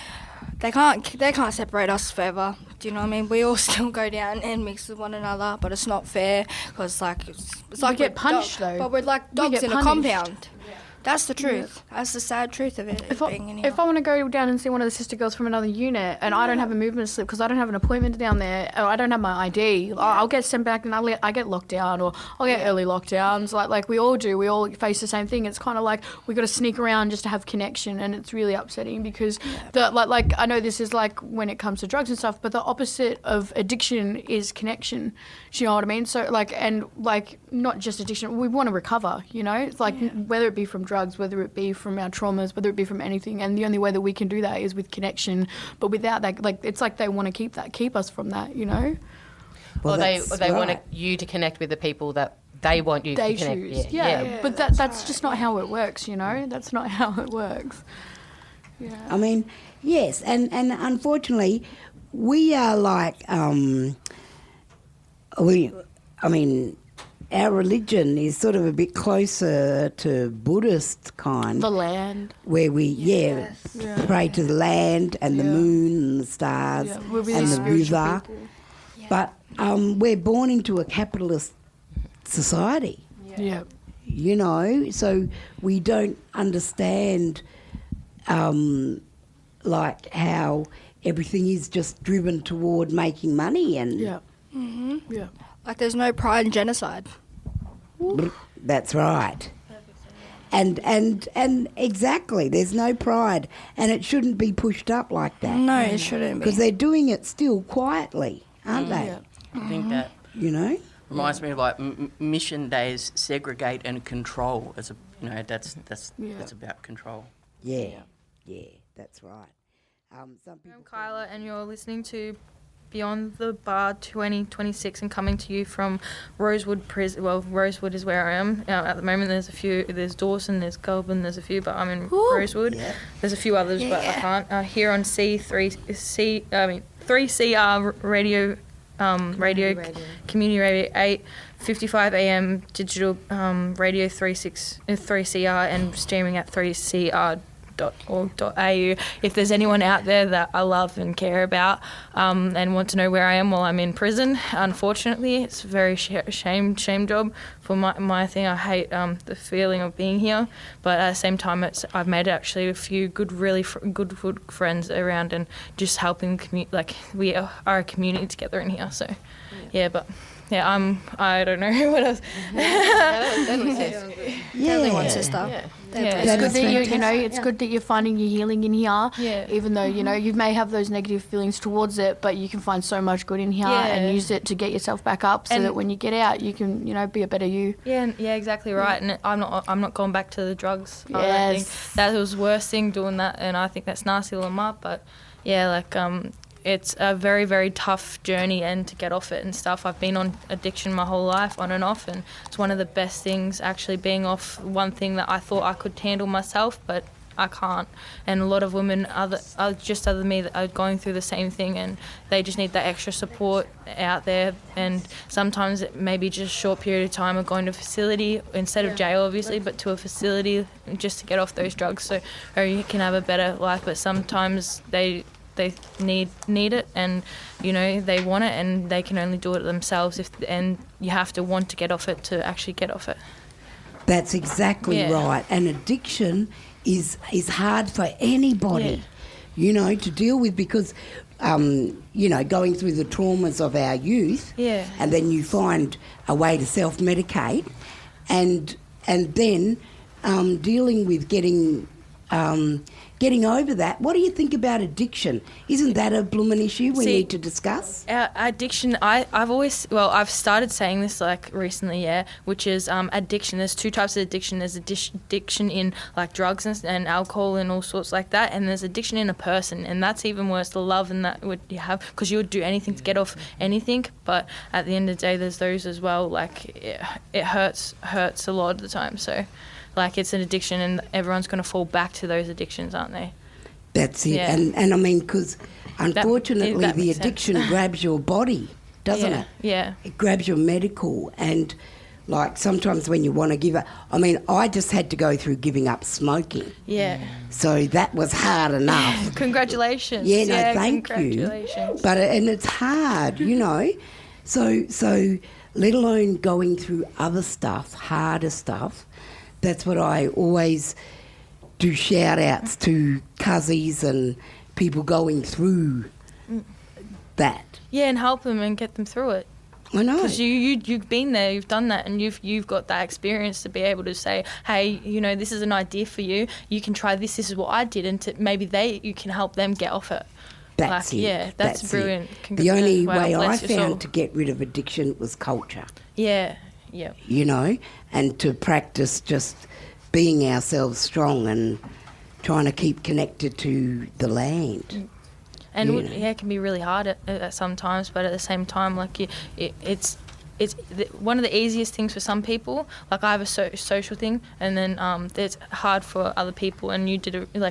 Speaker 6: they can't separate us forever. Do you know what I mean? We all still go down and mix with one another, but it's not fair because it's like
Speaker 3: we get punished though.
Speaker 6: But we're like dogs in a compound. That's the truth. Yeah. That's the sad truth of it. If I
Speaker 3: want to go down and see one of the sister girls from another unit and I don't have a movement slip because I don't have an appointment down there, or I don't have my ID, I'll get sent back and I get locked down, or I'll get early lockdowns. Like we all do. We all face the same thing. It's kind of like we got to sneak around just to have connection, and it's really upsetting because like I know this is like when it comes to drugs and stuff, but the opposite of addiction is connection. Do you know what I mean? So not just addiction. We want to recover. It's like whether it be from drugs, whether it be from our traumas, whether it be from anything, and the only way that we can do that is with connection. But without that, it's like they want to keep us from that,
Speaker 5: Well, they want you to connect with the people that they want you to connect with.
Speaker 3: Yeah. But that's just not how it works, That's not how it works. Yeah.
Speaker 4: I mean, yes, and unfortunately, we are like our religion is sort of a bit closer to Buddhist kind.
Speaker 3: The land.
Speaker 4: Where we, pray to the land and the moon and the stars and the river.
Speaker 3: Yeah.
Speaker 4: But we're born into a capitalist society.
Speaker 3: Yeah.
Speaker 4: So we don't understand like how everything is just driven toward making money and...
Speaker 3: Yeah. Mm-hmm. Yeah.
Speaker 6: Like there's no pride in genocide.
Speaker 4: That's right. And exactly, there's no pride, and it shouldn't be pushed up like that.
Speaker 6: No, it shouldn't be.
Speaker 4: Because they're doing it still quietly, aren't they?
Speaker 3: Yeah.
Speaker 8: I think that reminds me of like mission days, segregate and control. That's about control.
Speaker 4: Yeah, that's right.
Speaker 12: I'm Kyla, and you're listening to Beyond the Bar 2026 and coming to you from Rosewood Prison. Well, Rosewood is where I am. At the moment there's a few, there's Dawson, there's Goulburn, there's a few, but I'm in Rosewood. Yeah. There's a few others, but I can't. Here on 3CR Radio, Community Radio 8, 55 AM Digital Radio 3CR and streaming at 3cr.org.au. If there's anyone out there that I love and care about and want to know where I am while I'm in prison, unfortunately, it's a very shame job for my thing. I hate the feeling of being here, but at the same time, I've made actually a few really good friends around and just helping we are a community together in here. So, I don't know what else.
Speaker 6: Sister.
Speaker 3: It's good that it's good that you're finding your healing in here. Yeah. Even though you may have those negative feelings towards it, but you can find so much good in here and use it to get yourself back up, so that when you get out, you can be a better you.
Speaker 12: Yeah, exactly right. And I'm not going back to the drugs.
Speaker 3: Yes.
Speaker 12: I think that was the worst thing doing that, and I think that's nasty little up. But it's a very, very tough journey and to get off it and stuff. I've been on addiction my whole life, on and off, and it's one of the best things, actually, being off one thing that I thought I could handle myself, but I can't. And a lot of women other than me that are going through the same thing, and they just need that extra support out there. And sometimes it may be just a short period of time of going to a facility instead of jail, obviously, but to a facility just to get off those drugs or you can have a better life. But sometimes they need it, and they want it, and they can only do it themselves. And you have to want to get off it to actually get off it.
Speaker 4: That's exactly right. And addiction is hard for anybody, to deal with, because going through the traumas of our youth, and then you find a way to self-medicate, and then dealing with getting getting over that. What do you think about addiction? Isn't that a blooming issue we need to discuss?
Speaker 12: Addiction, I've started saying this like recently, which is addiction. There's two types of addiction. There's addiction in like drugs and alcohol and all sorts like that, and there's addiction in a person, and that's even worse, the love and that would you have, because you would do anything to get off anything, but at the end of the day there's those as well, like it hurts a lot of the time, so like it's an addiction and everyone's going to fall back to those addictions, aren't they?
Speaker 4: That's it.
Speaker 12: Yeah.
Speaker 4: And I mean, because unfortunately
Speaker 12: that
Speaker 4: the
Speaker 12: makes
Speaker 4: addiction
Speaker 12: sense.
Speaker 4: grabs your body, doesn't it?
Speaker 12: Yeah.
Speaker 4: It grabs your medical, and like sometimes when you want to give up, I mean, I just had to go through giving up smoking.
Speaker 12: Yeah.
Speaker 4: So that was hard enough.
Speaker 12: Congratulations.
Speaker 4: Yeah, no, thank you.
Speaker 12: Congratulations.
Speaker 4: But and it's hard, you know. So let alone going through other stuff, harder stuff. That's what I always do, shout-outs to cousins and people going through that.
Speaker 12: Yeah, and help them and get them through it.
Speaker 4: I know.
Speaker 12: Because you've been there, you've done that, and you've got that experience to be able to say, hey, you know, this is an idea for you. You can try this. This is what I did, and maybe you can help them get off it.
Speaker 4: That's it.
Speaker 12: Yeah, that's brilliant.
Speaker 4: The only way I
Speaker 12: bless your soul.
Speaker 4: found to get rid of addiction was culture.
Speaker 12: Yeah, yeah.
Speaker 4: You know, and to practice just being ourselves strong and trying to keep connected to the land.
Speaker 12: And
Speaker 4: you know.
Speaker 12: it can be really hard at sometimes, but at the same time, like it's one of the easiest things for some people. Like I have a social thing, and then it's hard for other people. And you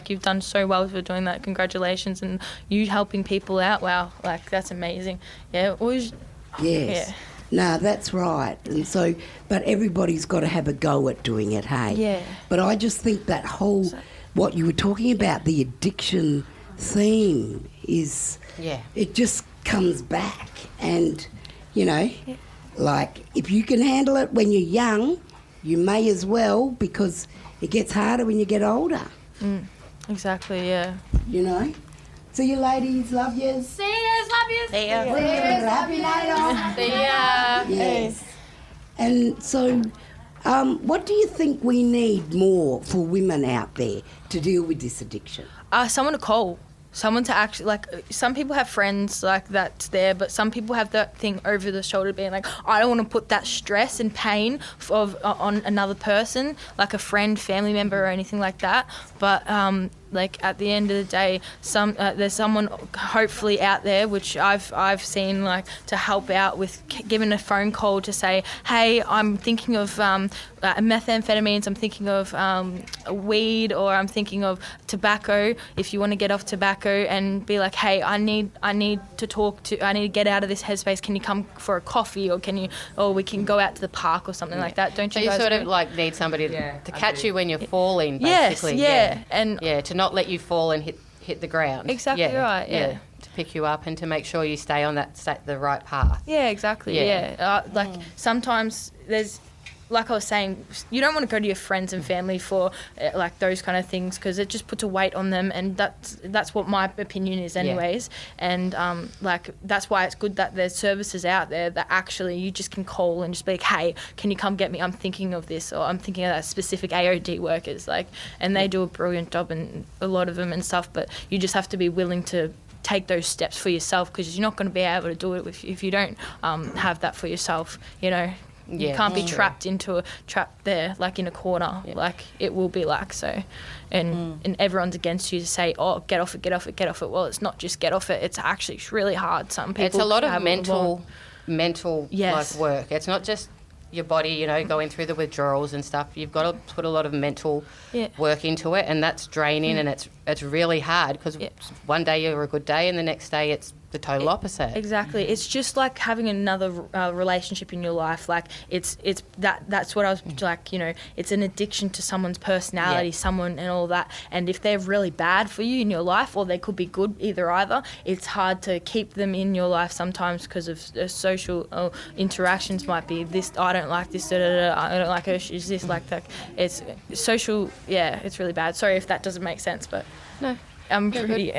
Speaker 12: you've done so well for doing that. Congratulations, and you helping people out. Wow, like that's amazing. Yeah, always.
Speaker 4: Yes.
Speaker 12: Yeah.
Speaker 4: No, that's right. And so, but everybody's got to have a go at doing it, hey?
Speaker 12: Yeah.
Speaker 4: But I just think that whole, what you were talking about, the addiction theme is, it just comes back. And, you know, like if you can handle it when you're young, you may as well, because it gets harder when you get older.
Speaker 12: Exactly, yeah.
Speaker 4: You know? See you ladies, love yous.
Speaker 3: See yous, love yous.
Speaker 5: See ya.
Speaker 4: Happy night off.
Speaker 5: See ya.
Speaker 4: Yes. And so, what do you think we need more for women out there to deal with this addiction?
Speaker 12: Someone to call. Someone to actually, like, some people have friends like that's there, but some people have that thing over the shoulder being like, I don't want to put that stress and pain on another person, like a friend, family member or anything like that. But like at the end of the day, there's someone hopefully out there, which I've seen, like, to help out with giving a phone call to say, hey, I'm thinking of methamphetamines, I'm thinking of weed, or I'm thinking of tobacco. If you want to get off tobacco, and be like, hey, I need to get out of this headspace. Can you come for a coffee, or we can go out to the park or something like that? Don't you?
Speaker 5: So you
Speaker 12: guys
Speaker 5: sort
Speaker 12: agree?
Speaker 5: of like need somebody to catch you when you're falling, basically.
Speaker 12: Yes, and
Speaker 5: to not let you fall and hit the ground.
Speaker 12: Exactly right. Yeah.
Speaker 5: To pick you up and to make sure you stay on the right path.
Speaker 12: Yeah, exactly. Yeah. Sometimes there's, like I was saying, you don't want to go to your friends and family for like those kind of things, because it just puts a weight on them, and that's what my opinion is anyways. And like that's why it's good that there's services out there that actually you just can call and just be like, hey, can you come get me? I'm thinking of this, or I'm thinking of that specific AOD workers, like, and they do a brilliant job, and a lot of them and stuff, but you just have to be willing to take those steps for yourself, because you're not going to be able to do it if you don't have that for yourself, you know. You can't be trapped there, like in a corner, like it will be like so. And everyone's against you to say, oh, get off it. Well, it's not just get off it. It's actually really hard. Some people.
Speaker 5: It's a lot of mental
Speaker 12: yes.
Speaker 5: like work. It's not just your body, you know, going through the withdrawals and stuff. You've got to put a lot of mental work into it, and that's draining, and it's really hard, because one day you're a good day and the next day it's the total opposite.
Speaker 12: Exactly. It's just like having another relationship in your life. Like that's what I was like, you know, it's an addiction to someone's personality, someone and all that. And if they're really bad for you in your life, or they could be good, either, it's hard to keep them in your life sometimes because of social interactions. Might be this, I don't like this, I don't like her, she's this, like that. It's social, it's really bad. Sorry if that doesn't make sense, but
Speaker 5: no,
Speaker 12: I'm pretty,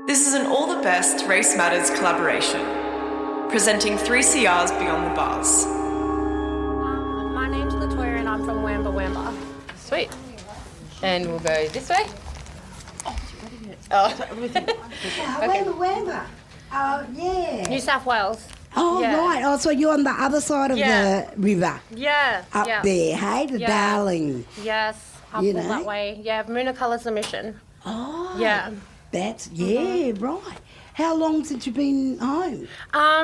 Speaker 1: This is an All the Best Race Matters collaboration, presenting 3CR's Beyond the Bars.
Speaker 13: My name's Latoya and I'm from Wamba.
Speaker 5: Sweet. And we'll go this way. Oh.
Speaker 4: Wamba. Oh, yeah.
Speaker 7: New South Wales.
Speaker 4: Oh,
Speaker 7: Yeah.
Speaker 4: right. Oh, so you're on the other side of
Speaker 7: Yeah.
Speaker 4: the river.
Speaker 7: Yeah.
Speaker 4: Up
Speaker 7: yeah.
Speaker 4: there, hey? The
Speaker 7: Yeah.
Speaker 4: Darling.
Speaker 7: Yes. Up
Speaker 4: You
Speaker 7: all
Speaker 4: know?
Speaker 7: that way. Yeah. Moonacolour's the mission.
Speaker 4: Oh.
Speaker 7: Yeah.
Speaker 4: That's, right. How long since you've been home?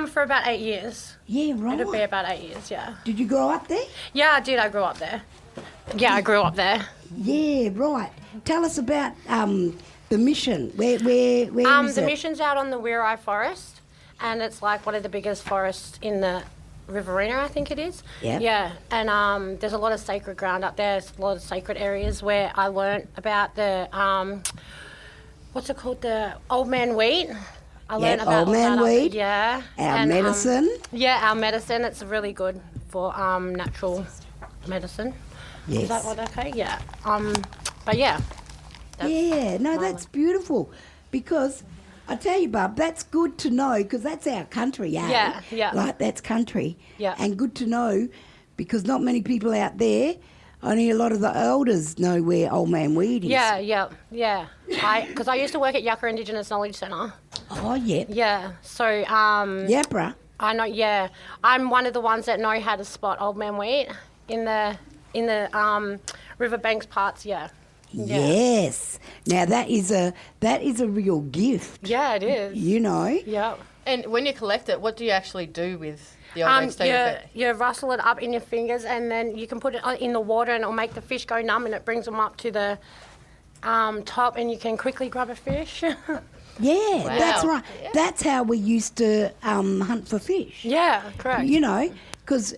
Speaker 7: For about 8 years.
Speaker 4: Yeah, right.
Speaker 7: It'll be about 8 years. Yeah.
Speaker 4: Did you grow up there?
Speaker 7: Yeah, I did. I grew up there. Yeah, I grew up there.
Speaker 4: Yeah, right. Tell us about the mission. Where is
Speaker 7: The
Speaker 4: it?
Speaker 7: mission's out on the Wirrai Forest, and it's like one of the biggest forests in the Riverina, I think it is.
Speaker 4: Yep.
Speaker 7: Yeah, and there's a lot of sacred ground up there. There's a lot of sacred areas where I learnt about the, what's it called, the old man wheat. I learned about
Speaker 4: old man
Speaker 7: that
Speaker 4: wheat.
Speaker 7: Yeah.
Speaker 4: Our medicine.
Speaker 7: Yeah, our medicine. It's really good for natural medicine.
Speaker 4: Yes.
Speaker 7: Is that what okay? Yeah. But yeah.
Speaker 4: That's beautiful. Because I tell you, Bub, that's good to know because that's our country, eh?
Speaker 7: Yeah, yeah.
Speaker 4: Like, that's country.
Speaker 7: Yeah.
Speaker 4: And good to know because not many people out there, only a lot of the elders know where Old Man Weed is.
Speaker 7: Yeah. Because I used to work at Yucca Indigenous Knowledge Centre.
Speaker 4: Oh, yeah.
Speaker 7: Yeah. So,
Speaker 4: Yapra.
Speaker 7: I know, yeah. I'm one of the ones that know how to spot old man wheat in the riverbanks parts, yeah.
Speaker 4: Yes. Now that is a real gift.
Speaker 7: Yeah, it is.
Speaker 4: You know.
Speaker 7: Yeah.
Speaker 5: And when you collect it, what do you actually do with the old man stay?
Speaker 7: You rustle it up in your fingers and then you can put it in the water and it'll make the fish go numb and it brings them up to the top and you can quickly grab a fish.
Speaker 4: Yeah,
Speaker 5: Wow.
Speaker 4: that's right. Yeah. That's how we used to hunt for fish.
Speaker 7: Yeah, correct.
Speaker 4: You know, because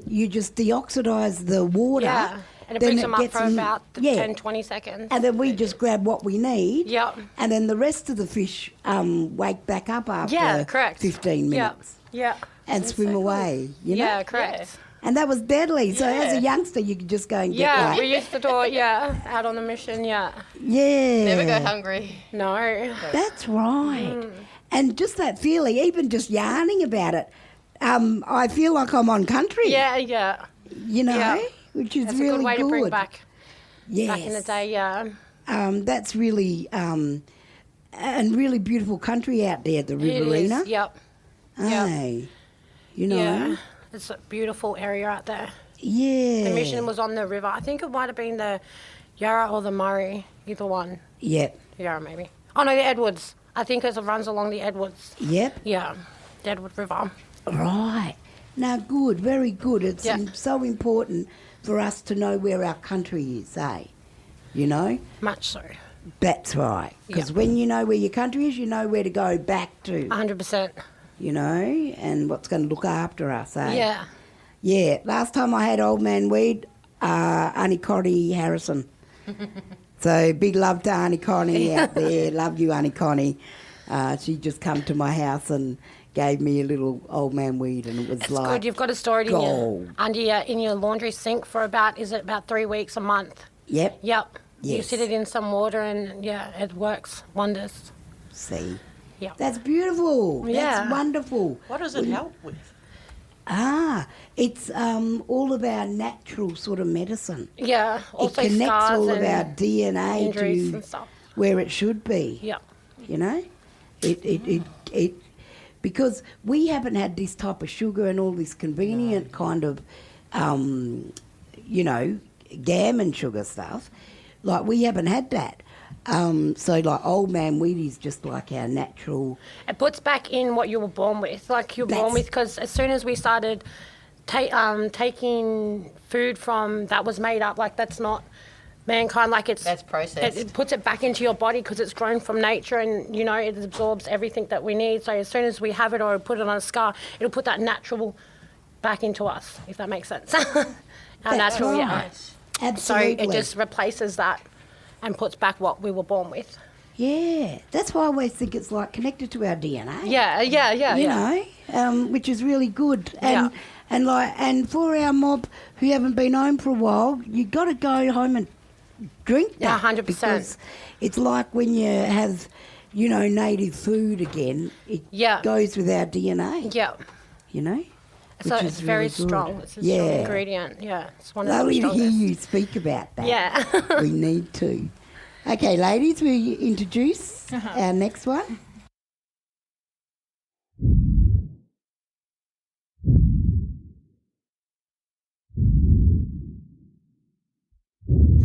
Speaker 4: you just deoxidise the water.
Speaker 7: Yeah, and it
Speaker 4: then
Speaker 7: brings them up
Speaker 4: gets
Speaker 7: for about 10, 20 seconds.
Speaker 4: And then we just grab what we need.
Speaker 7: Yep.
Speaker 4: And then the rest of the fish wake back up after
Speaker 7: correct.
Speaker 4: 15 minutes.
Speaker 7: Yeah.
Speaker 4: And swim away, you know?
Speaker 7: Yeah, correct.
Speaker 5: Yeah.
Speaker 4: And that was deadly. So as a youngster, you could just go and get
Speaker 7: Yeah,
Speaker 4: like...
Speaker 7: we used to do it, out on the mission, yeah.
Speaker 4: Yeah.
Speaker 5: Never go hungry.
Speaker 7: No.
Speaker 4: That's right. And just that feeling, even just yarning about it, I feel like I'm on country.
Speaker 7: Yeah.
Speaker 4: You know,
Speaker 7: Yeah.
Speaker 4: which is
Speaker 7: That's
Speaker 4: really
Speaker 7: a good way to bring back
Speaker 4: yes.
Speaker 7: in the day, yeah.
Speaker 4: That's really, and really beautiful country out there, the Riverina.
Speaker 7: It is, yep.
Speaker 4: Aye. You know.
Speaker 7: Yeah. It's a beautiful area out there.
Speaker 4: Yeah.
Speaker 7: The mission was on the river. I think it might have been the Yarra or the Murray, either one.
Speaker 4: Yep.
Speaker 7: Yarra, maybe. Oh, no, the Edwards. I think it runs along the Edwards.
Speaker 4: Yep.
Speaker 7: Yeah, the Edward River.
Speaker 4: Right. Now, good, very good. It's so important for us to know where our country is, eh? You know?
Speaker 7: Much so.
Speaker 4: That's right. Because when you know where your country is, you know where to go back to.
Speaker 7: 100%.
Speaker 4: You know, and what's going to look after us, eh?
Speaker 7: Yeah.
Speaker 4: Yeah. Last time I had Old Man Weed, Auntie Connie Harrison. So big love to Auntie Connie out there. Love you, Auntie Connie. She just come to my house and gave me a little Old Man Weed, and it was
Speaker 7: It's
Speaker 4: like
Speaker 7: good. You've got to store it in your laundry sink for about 3 weeks, a month.
Speaker 4: Yep.
Speaker 7: Yep. You
Speaker 4: Yes.
Speaker 7: sit it in some water and, it works wonders.
Speaker 4: See.
Speaker 7: Yeah.
Speaker 4: That's beautiful.
Speaker 7: Yeah.
Speaker 4: That's wonderful.
Speaker 8: What does it help with?
Speaker 4: It's all of our natural sort of medicine.
Speaker 7: Yeah. Also
Speaker 4: it connects
Speaker 7: scars
Speaker 4: all of
Speaker 7: and
Speaker 4: our DNA
Speaker 7: injuries
Speaker 4: to
Speaker 7: and stuff.
Speaker 4: where it should be.
Speaker 7: Yeah.
Speaker 4: You know? It because we haven't had this type of sugar and all this convenient kind of gammon sugar stuff. Like we haven't had that. So like Old Man Weed is just like our natural.
Speaker 7: It puts back in what you were born with, like you're born with, because as soon as we started taking food from that was made up, like that's not mankind, like that's
Speaker 5: processed.
Speaker 7: It puts it back into your body because it's grown from nature and, it absorbs everything that we need. So as soon as we have it or put it on a scar, it'll put that natural back into us, if that makes sense. Our natural,
Speaker 4: right. Absolutely.
Speaker 7: So it just replaces that and puts back what we were born with.
Speaker 4: Yeah, that's why I always think it's like connected to our DNA.
Speaker 7: Yeah.
Speaker 4: You know, which is really good. And for our mob who haven't been home for a while, you got to go home and drink that.
Speaker 7: Yeah, 100%.
Speaker 4: Because it's like when you have, native food again, it goes with our DNA.
Speaker 7: Yeah.
Speaker 4: You know,
Speaker 13: So
Speaker 4: which
Speaker 13: it's
Speaker 4: is
Speaker 13: very
Speaker 4: really good.
Speaker 13: strong. It's a strong ingredient. Yeah, it's one of the
Speaker 4: Lovely to
Speaker 13: strongest.
Speaker 4: hear you speak about that.
Speaker 13: Yeah.
Speaker 4: We need to. Okay, ladies, we introduce our next one.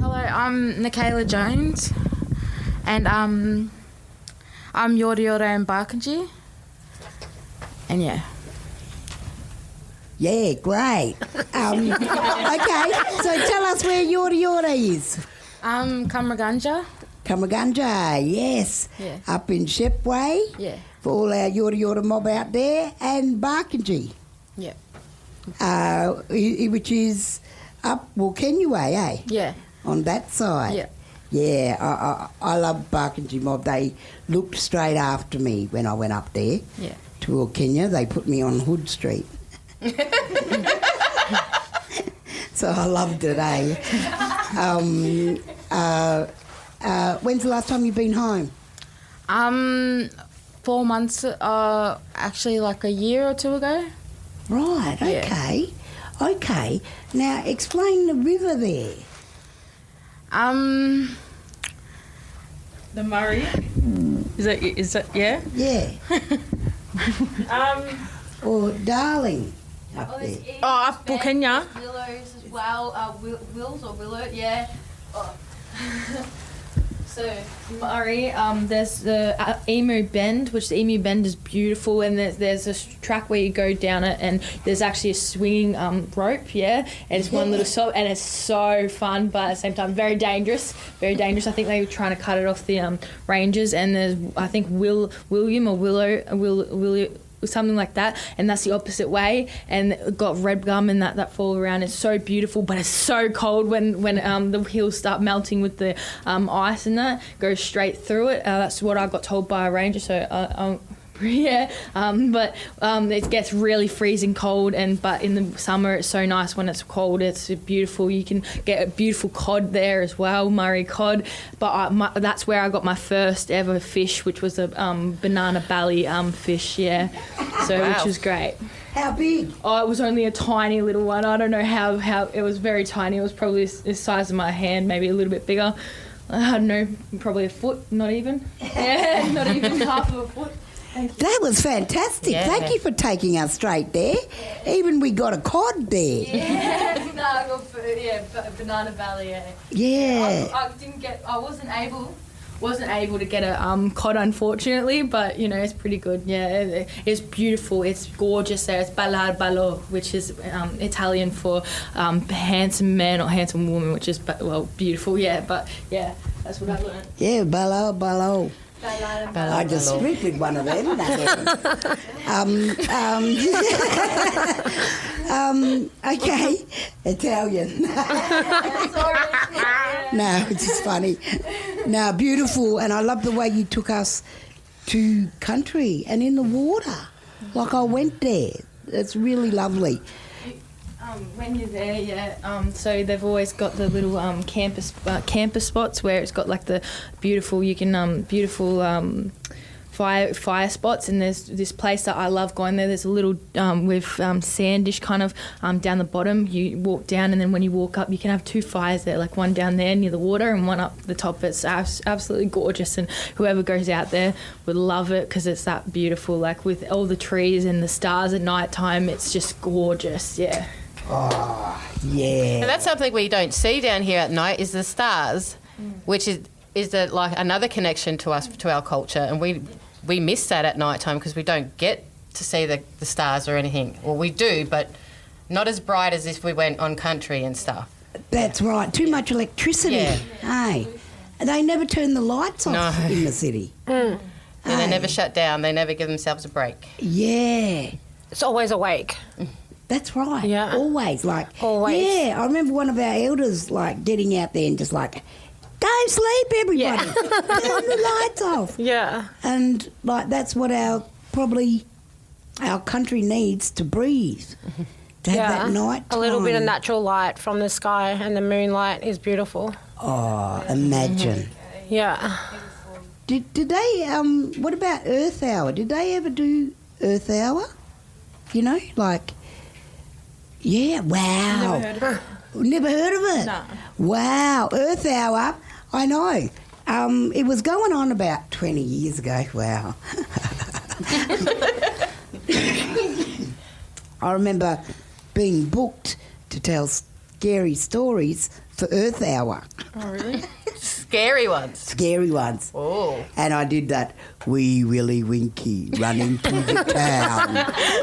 Speaker 14: Hello, I'm Michaela Jones, and I'm Yorta Yorta and Barkanji, and yeah.
Speaker 4: Yeah, great. Okay, so tell us where Yorta Yorta is.
Speaker 14: Kamraganja.
Speaker 4: Kamraganja, yes.
Speaker 14: Yeah.
Speaker 4: Up in Shepway.
Speaker 14: Yeah.
Speaker 4: For all our Yorta Yorta mob out there. And Barkanji.
Speaker 14: Yeah.
Speaker 4: Which is up Walkenya Way, eh?
Speaker 14: Yeah.
Speaker 4: On that side.
Speaker 14: Yeah.
Speaker 4: Yeah, I love Barkanji mob. They looked straight after me when I went up there.
Speaker 14: Yeah.
Speaker 4: To Walkenya. They put me on Hood Street. So I loved it, eh? When's the last time you've been home?
Speaker 14: 4 months, actually like a year or two ago.
Speaker 4: Right, okay.
Speaker 14: Yeah.
Speaker 4: Okay. Now explain the river there.
Speaker 12: The Murray. Is that yeah?
Speaker 4: Yeah. Or Darling up there.
Speaker 12: Up Walkenya.
Speaker 14: Willows as well. Wills or Willow, yeah. Oh.
Speaker 12: So Murray, there's the Emu Bend, which the Emu Bend is beautiful, and there's a track where you go down it, and there's actually a swinging rope, yeah, and it's one little stop, and it's so fun, but at the same time very dangerous. I think they were trying to cut it off the ranges, and there's I think William or Willow. Something like that, and that's the opposite way, and it got red gum and that fall around. It's so beautiful, but it's so cold when the hills start melting with the ice, and that goes straight through it. That's what I got told by a ranger, so yeah, but it gets really freezing cold, but in the summer it's so nice when it's cold. It's beautiful. You can get a beautiful cod there as well, Murray cod. But that's where I got my first ever fish, which was a banana belly fish. Yeah, so
Speaker 4: Wow.
Speaker 12: which was great.
Speaker 4: How big?
Speaker 12: Oh, it was only a tiny little one. I don't know how it was very tiny. It was probably the size of my hand, maybe a little bit bigger. I don't know, probably a foot, not even. Yeah, not even half of a foot.
Speaker 4: That was fantastic.
Speaker 12: Yeah.
Speaker 4: Thank you for taking us straight there. Even we got a cod there.
Speaker 12: Yeah, no, I got banana belly. Yeah.
Speaker 4: Yeah.
Speaker 12: I wasn't able to get a cod, unfortunately, but you know it's pretty good. Yeah, it's beautiful. It's gorgeous there. It's ballo, which is Italian for handsome man or handsome woman, which is beautiful. Yeah, but yeah, that's what I learned.
Speaker 4: Yeah, ballo. I just sprinkling one of them. Okay, Italian. No, it's just funny. No, beautiful, and I love the way you took us to country and in the water. Like I went there. It's really lovely.
Speaker 12: When you're there, yeah. So they've always got the little camper spots where it's got like the beautiful fire spots, and there's this place that I love going there. There's a little with sandish kind of down the bottom. You walk down, and then when you walk up, you can have two fires there, like one down there near the water and one up the top. It's absolutely gorgeous, and whoever goes out there would love it because it's that beautiful. Like with all the trees and the stars at night time, it's just gorgeous. Yeah.
Speaker 4: Oh, yeah.
Speaker 5: And that's something we don't see down here at night is the stars, which is like another connection to us, to our culture, and we miss that at night time because we don't get to see the stars or anything. Well, we do, but not as bright as if we went on country and stuff.
Speaker 4: That's right. Too much electricity.
Speaker 5: Yeah.
Speaker 4: Hey, they never turn the lights off in the city.
Speaker 5: And they never shut down. They never give themselves a break.
Speaker 4: Yeah.
Speaker 13: It's always awake.
Speaker 4: That's right.
Speaker 13: Yeah.
Speaker 4: Always.
Speaker 13: Always.
Speaker 4: Yeah, I remember one of our elders, getting out there and just don't sleep, everybody. Turn the lights off.
Speaker 13: Yeah.
Speaker 4: And, that's what our country needs to breathe. To have that night
Speaker 13: A little bit of natural light from the sky, and the moonlight is beautiful.
Speaker 4: Oh, imagine.
Speaker 13: Yeah.
Speaker 4: Did they, what about Earth Hour? Did they ever do Earth Hour? You know, Yeah, wow.
Speaker 10: Never heard of it.
Speaker 4: Never heard of it?
Speaker 10: No.
Speaker 4: Wow, Earth Hour, I know. It was going on about 20 years ago. Wow. I remember being booked to tell scary stories for Earth Hour.
Speaker 5: Oh, really? Scary ones?
Speaker 4: Scary ones.
Speaker 5: Oh.
Speaker 4: And I did that wee Willy Winky running through the town,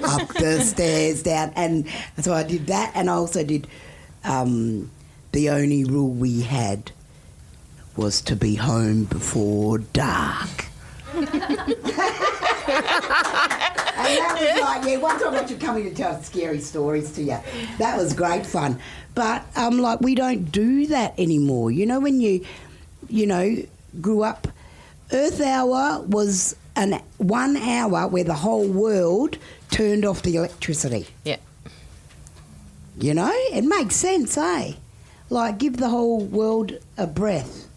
Speaker 4: up the stairs, down. And so I did that, and I also did the only rule we had was to be home before dark. And that was like, yeah, one time I should come in and tell scary stories to you. That was great fun. But like, we don't do that anymore. You know, when you grew up, Earth Hour was 1 hour where the whole world turned off the electricity.
Speaker 5: Yeah.
Speaker 4: You know, it makes sense, eh? Like, give the whole world a breath,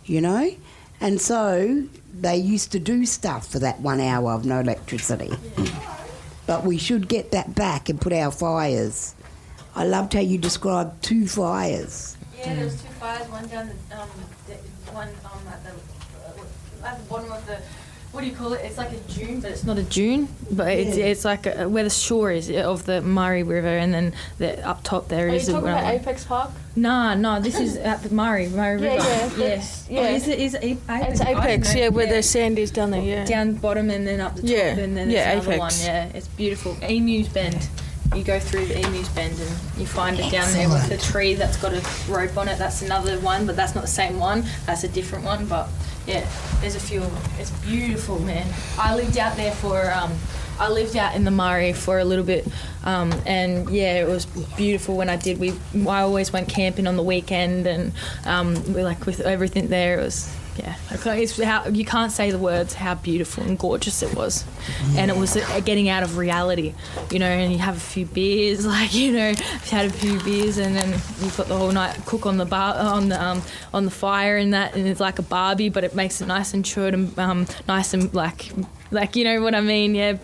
Speaker 4: you know? And so they used to do stuff for that 1 hour of no electricity. But we should get that back and put our fires. I loved how you described 2 fires.
Speaker 12: Yeah, there was 2 fires, one down the one at the bottom of the, what do you call it? It's like a dune, but it's not a dune. But it's like where the shore is of the Murray River, and then up top there is.
Speaker 13: Are you talking about Apex Park?
Speaker 12: No, this is at the Murray River.
Speaker 13: Yes.
Speaker 12: Yeah. Is it Apex?
Speaker 13: It's Apex, where the sand is down there, yeah.
Speaker 12: Down bottom and then up the top, and then there's another
Speaker 13: Apex.
Speaker 12: one. Yeah, it's beautiful. Emu's Bend. You go through the Emu's Bend and you find it down there with the tree that's got a rope on it. That's another one, but that's not the same one. That's a different one. But yeah, there's a few of them. It's beautiful, man. I lived out there I lived out in the Murray for a little bit, and yeah, it was beautiful when I did. I always went camping on the weekend, and with everything there, it was. Yeah, it's how you can't say the words how beautiful and gorgeous it was, and it was getting out of reality, you know. And you have a few beers, you've had a few beers, and then you've got the whole night cook on the on the fire and that, and it's like a barbie, but it makes it nice and chilled and nice and like you know what I mean? Yeah,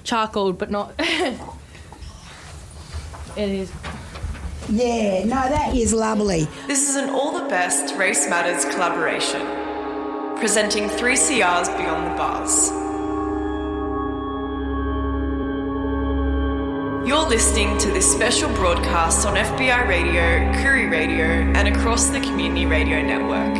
Speaker 12: charcoal, but not. It is.
Speaker 4: Yeah, no, that is lovely.
Speaker 1: This is an All the Best Race Matters collaboration, presenting 3CR's Beyond the Bars. You're listening to this special broadcast on FBI Radio, Koori Radio, and across the Community Radio Network.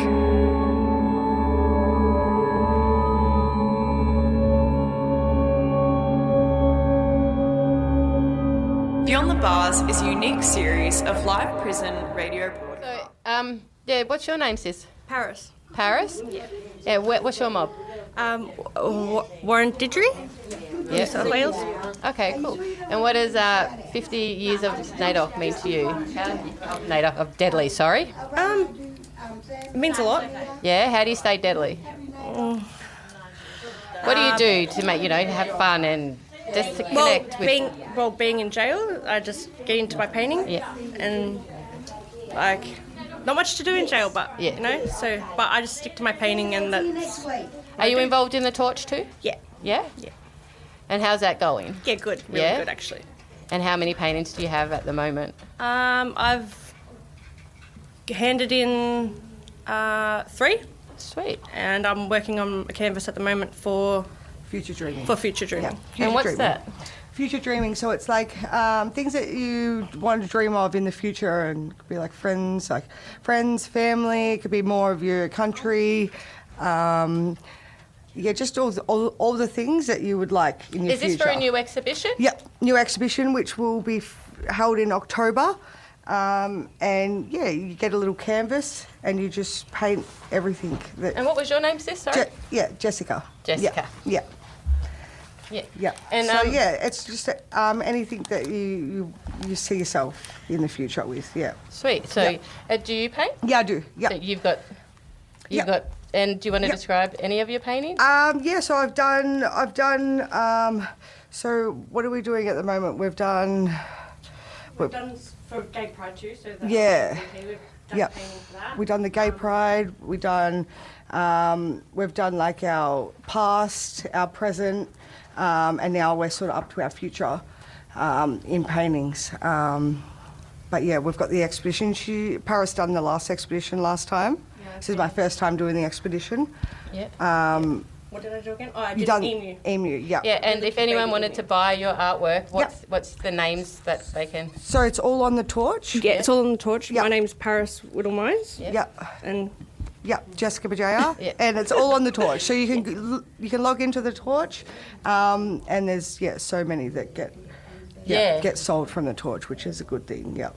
Speaker 1: Beyond the Bars is a unique series of live prison radio broadcasts.
Speaker 5: So, what's your name, sis?
Speaker 15: Paris.
Speaker 5: Paris?
Speaker 15: Yeah.
Speaker 5: Yeah, what's your mob?
Speaker 15: Warren Didgery, New South Wales.
Speaker 5: Okay, cool. And what does 50 years of NAIDOC mean to you? NAIDOC, of deadly, sorry.
Speaker 15: It means a lot.
Speaker 5: Yeah, how do you stay deadly? What do you do to make, have fun and just to connect with...
Speaker 15: Being in jail, I just get into my painting.
Speaker 5: Yeah.
Speaker 15: And, not much to do in jail, but, but I just stick to my painting and that's...
Speaker 5: Are you involved in the torch too?
Speaker 15: Yeah.
Speaker 5: Yeah?
Speaker 15: Yeah.
Speaker 5: And how's that going?
Speaker 15: Yeah, good. Really good, actually.
Speaker 5: And how many paintings do you have at the moment?
Speaker 15: I've handed in 3.
Speaker 5: Sweet.
Speaker 15: And I'm working on a canvas at the moment for...
Speaker 16: Future dreaming.
Speaker 15: For future dreaming.
Speaker 16: Yeah. Future
Speaker 5: and what's
Speaker 16: dreaming.
Speaker 5: that?
Speaker 16: Future dreaming. So it's like things that you want to dream of in the future, and it could be like friends, family. It could be more of your country. Just all the things that you would like in your future.
Speaker 5: Is this for a new exhibition?
Speaker 16: Yep, new exhibition which will be held in October. You get a little canvas and you just paint everything.
Speaker 5: And what was your name, sis? Sorry.
Speaker 16: Jessica.
Speaker 5: Jessica.
Speaker 16: Yeah.
Speaker 5: Yeah.
Speaker 16: Yeah.
Speaker 5: And
Speaker 16: it's just anything that you see yourself in the future with. Yeah.
Speaker 5: Sweet. So, do you paint?
Speaker 16: Yeah, I do. Yeah.
Speaker 5: So you've got. And do you want to describe any of your paintings?
Speaker 16: So I've done. So what are we doing at the moment? We've done
Speaker 15: for Gay Pride too. So
Speaker 16: we've done painting for that. We've done the Gay Pride. We've done like our past, our present, and now we're sort of up to our future. in paintings. But yeah, we've got the expedition. Paris done the last expedition last time. Yeah, this is my first time doing the expedition.
Speaker 5: Yep.
Speaker 15: What did I do again? Oh, I
Speaker 16: You
Speaker 15: did
Speaker 16: done
Speaker 15: emu.
Speaker 16: Emu, yeah.
Speaker 5: Yeah, and if anyone wanted to buy your artwork, what's the names that they can?
Speaker 16: So it's all on the torch.
Speaker 15: Yeah, it's all on the torch. My name's Paris Whittlemyes.
Speaker 16: Yeah.
Speaker 15: And
Speaker 16: Jessica Bajaya, and it's all on the torch. So you can log into the torch, and there's so many that get sold from the torch, which is a good thing. Yeah.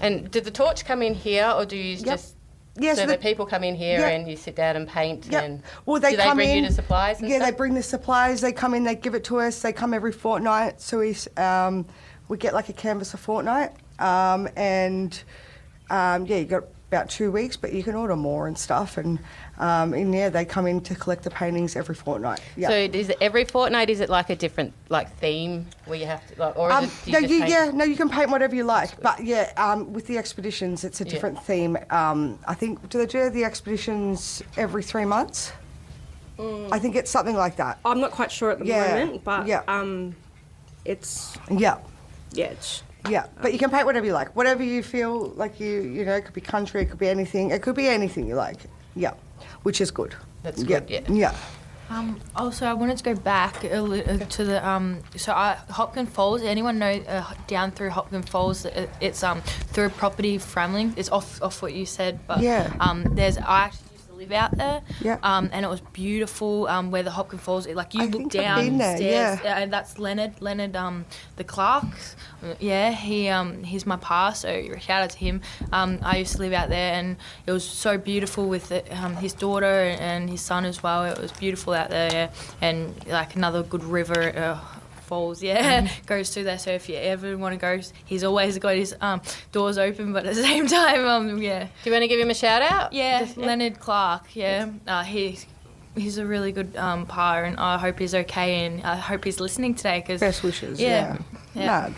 Speaker 5: And did the torch come in here, or do you just? Yeah, so the people come in here and you sit down and paint.
Speaker 16: Yep.
Speaker 5: And
Speaker 16: well, they
Speaker 5: do they bring you the supplies? And stuff?
Speaker 16: They bring the supplies. They come in, they give it to us. They come every fortnight, so we get like a canvas a fortnight, and you got about 2 weeks, but you can order more and stuff. And they come in to collect the paintings every fortnight. Yep.
Speaker 5: So is it every fortnight? Is it like a different theme where you have to, or is it?
Speaker 16: You can paint whatever you like. But with the expeditions, it's a different theme. I think do they do the expeditions every 3 months? I think it's something like that.
Speaker 15: I'm not quite sure at the moment, but it's it's.
Speaker 16: Yeah, but you can paint whatever you like. Whatever you feel like you know, it could be country, it could be anything. It could be anything you like. Yeah, which is good.
Speaker 5: That's good,
Speaker 16: Yeah.
Speaker 12: Also, I wanted to go back to the Hopkins Falls. Anyone know down through Hopkins Falls? It's through a property Framling. It's off what you said, but I actually used to live out there. Yeah. And it was beautiful. Where the Hopkins Falls, like you look downstairs. And that's Leonard the Clarks. Yeah, he's my pa, so shout out to him. I used to live out there, and it was so beautiful with his daughter and his son as well. It was beautiful out there, and like another good river. Falls, goes through there. So if you ever want to go, he's always got his doors open, but at the same time,
Speaker 5: Do you want to give him a shout out?
Speaker 12: Leonard Clark. He's a really good pa, and I hope he's okay, and I hope he's listening today. Cause,
Speaker 16: best wishes.
Speaker 12: Yeah.
Speaker 16: Yeah.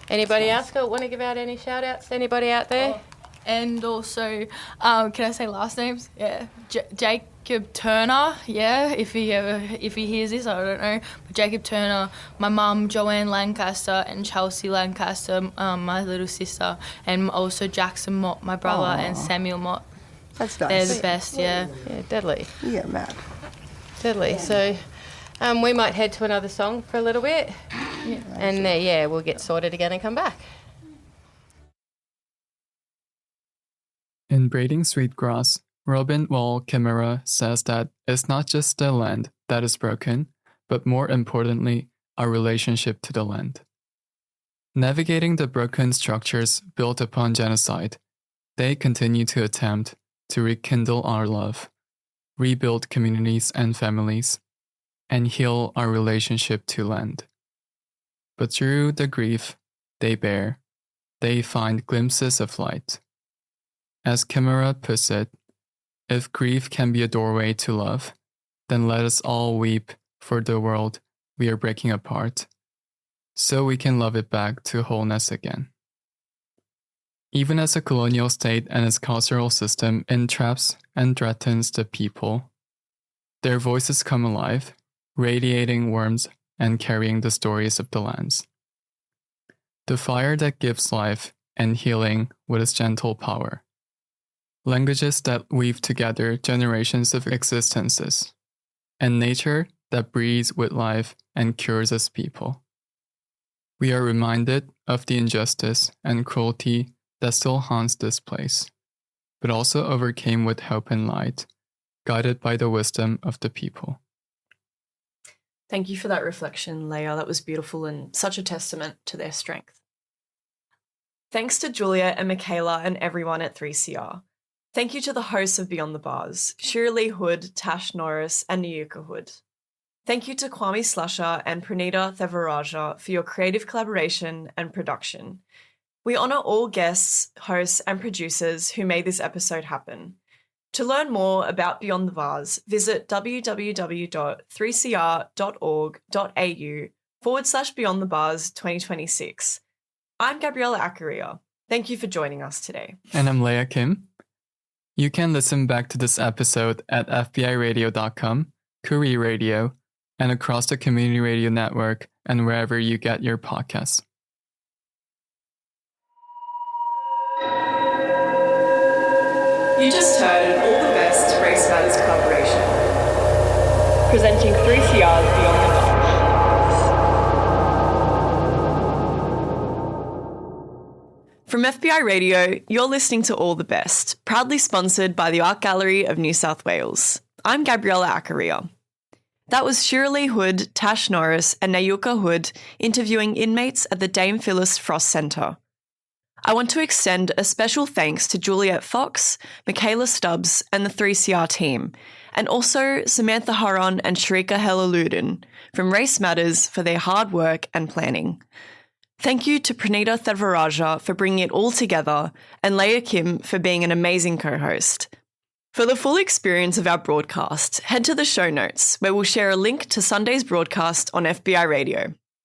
Speaker 5: Anybody else want to give out any shout outs to anybody out there?
Speaker 12: And also, can I say last names? Yeah, Jacob Turner. Yeah, if he hears this, I don't know. But Jacob Turner, my mum Joanne Lancaster, and Chelsea Lancaster, my little sister, and also Jackson Mott, my brother, and Samuel Mott.
Speaker 16: That's nice.
Speaker 12: They're the best. Yeah,
Speaker 5: deadly.
Speaker 16: Yeah, mad.
Speaker 5: Deadly. So. We might head to another song for a little bit, and we'll get sorted again and come back.
Speaker 2: In Braiding Sweetgrass, Robin Wall Chimera says that it's not just the land that is broken, but more importantly, our relationship to the land. Navigating the broken structures built upon genocide, they continue to attempt to rekindle our love, rebuild communities and families, and heal our relationship to land. But through the grief they bear, they find glimpses of light. As Chimera puts it, if grief can be a doorway to love, then let us all weep for the world we are breaking apart, so we can love it back to wholeness again. Even as a colonial state and its carceral system entraps and threatens the people, their voices come alive, radiating warmth and carrying the stories of the lands. The fire that gives life and healing with its gentle power. Languages that weave together generations of existences. And nature that breathes with life and cures us people. We are reminded of the injustice and cruelty that still haunts this place, but also overcame with hope and light, guided by the wisdom of the people.
Speaker 1: Thank you for that reflection, Leya. That was beautiful and such a testament to their strength. Thanks to Juliet and Michaela and everyone at 3CR. Thank you to the hosts of Beyond the Bars, Shiralee Hood, Tash, Norris, and Nayuka Hood. Thank you to Kwame Slusher and Prinita Thevarajah for your creative collaboration and production. We honour all guests, hosts, and producers who made this episode happen. To learn more about Beyond the Vase, visit www.3cr.org.au/Beyond the Vase 2026. I'm Gabriella Accaria. Thank you for joining us today.
Speaker 2: And I'm Leya Kim. You can listen back to this episode at fbiradio.com, Korea Radio, and across the Community Radio Network and wherever you get your podcasts.
Speaker 1: You just heard an All the Best Race Matters collaboration, presenting 3CR's Beyond the Bars. From FBI Radio, you're listening to All the Best, proudly sponsored by the Art Gallery of New South Wales. I'm Gabriella Accaria. That was Shiralee Hood, Tash Norris and Nayuka Hood interviewing inmates at the Dame Phyllis Frost Centre. I want to extend a special thanks to Juliet Fox, Michaela Stubbs and the 3CR team, and also Samantha Haran and Shareeka Helaluddin from Race Matters for their hard work and planning. Thank you to Prinita Thevarajah for bringing it all together and Leya Kim for being an amazing co-host. For the full experience of our broadcast, head to the show notes where we'll share a link to Sunday's broadcast on FBI Radio.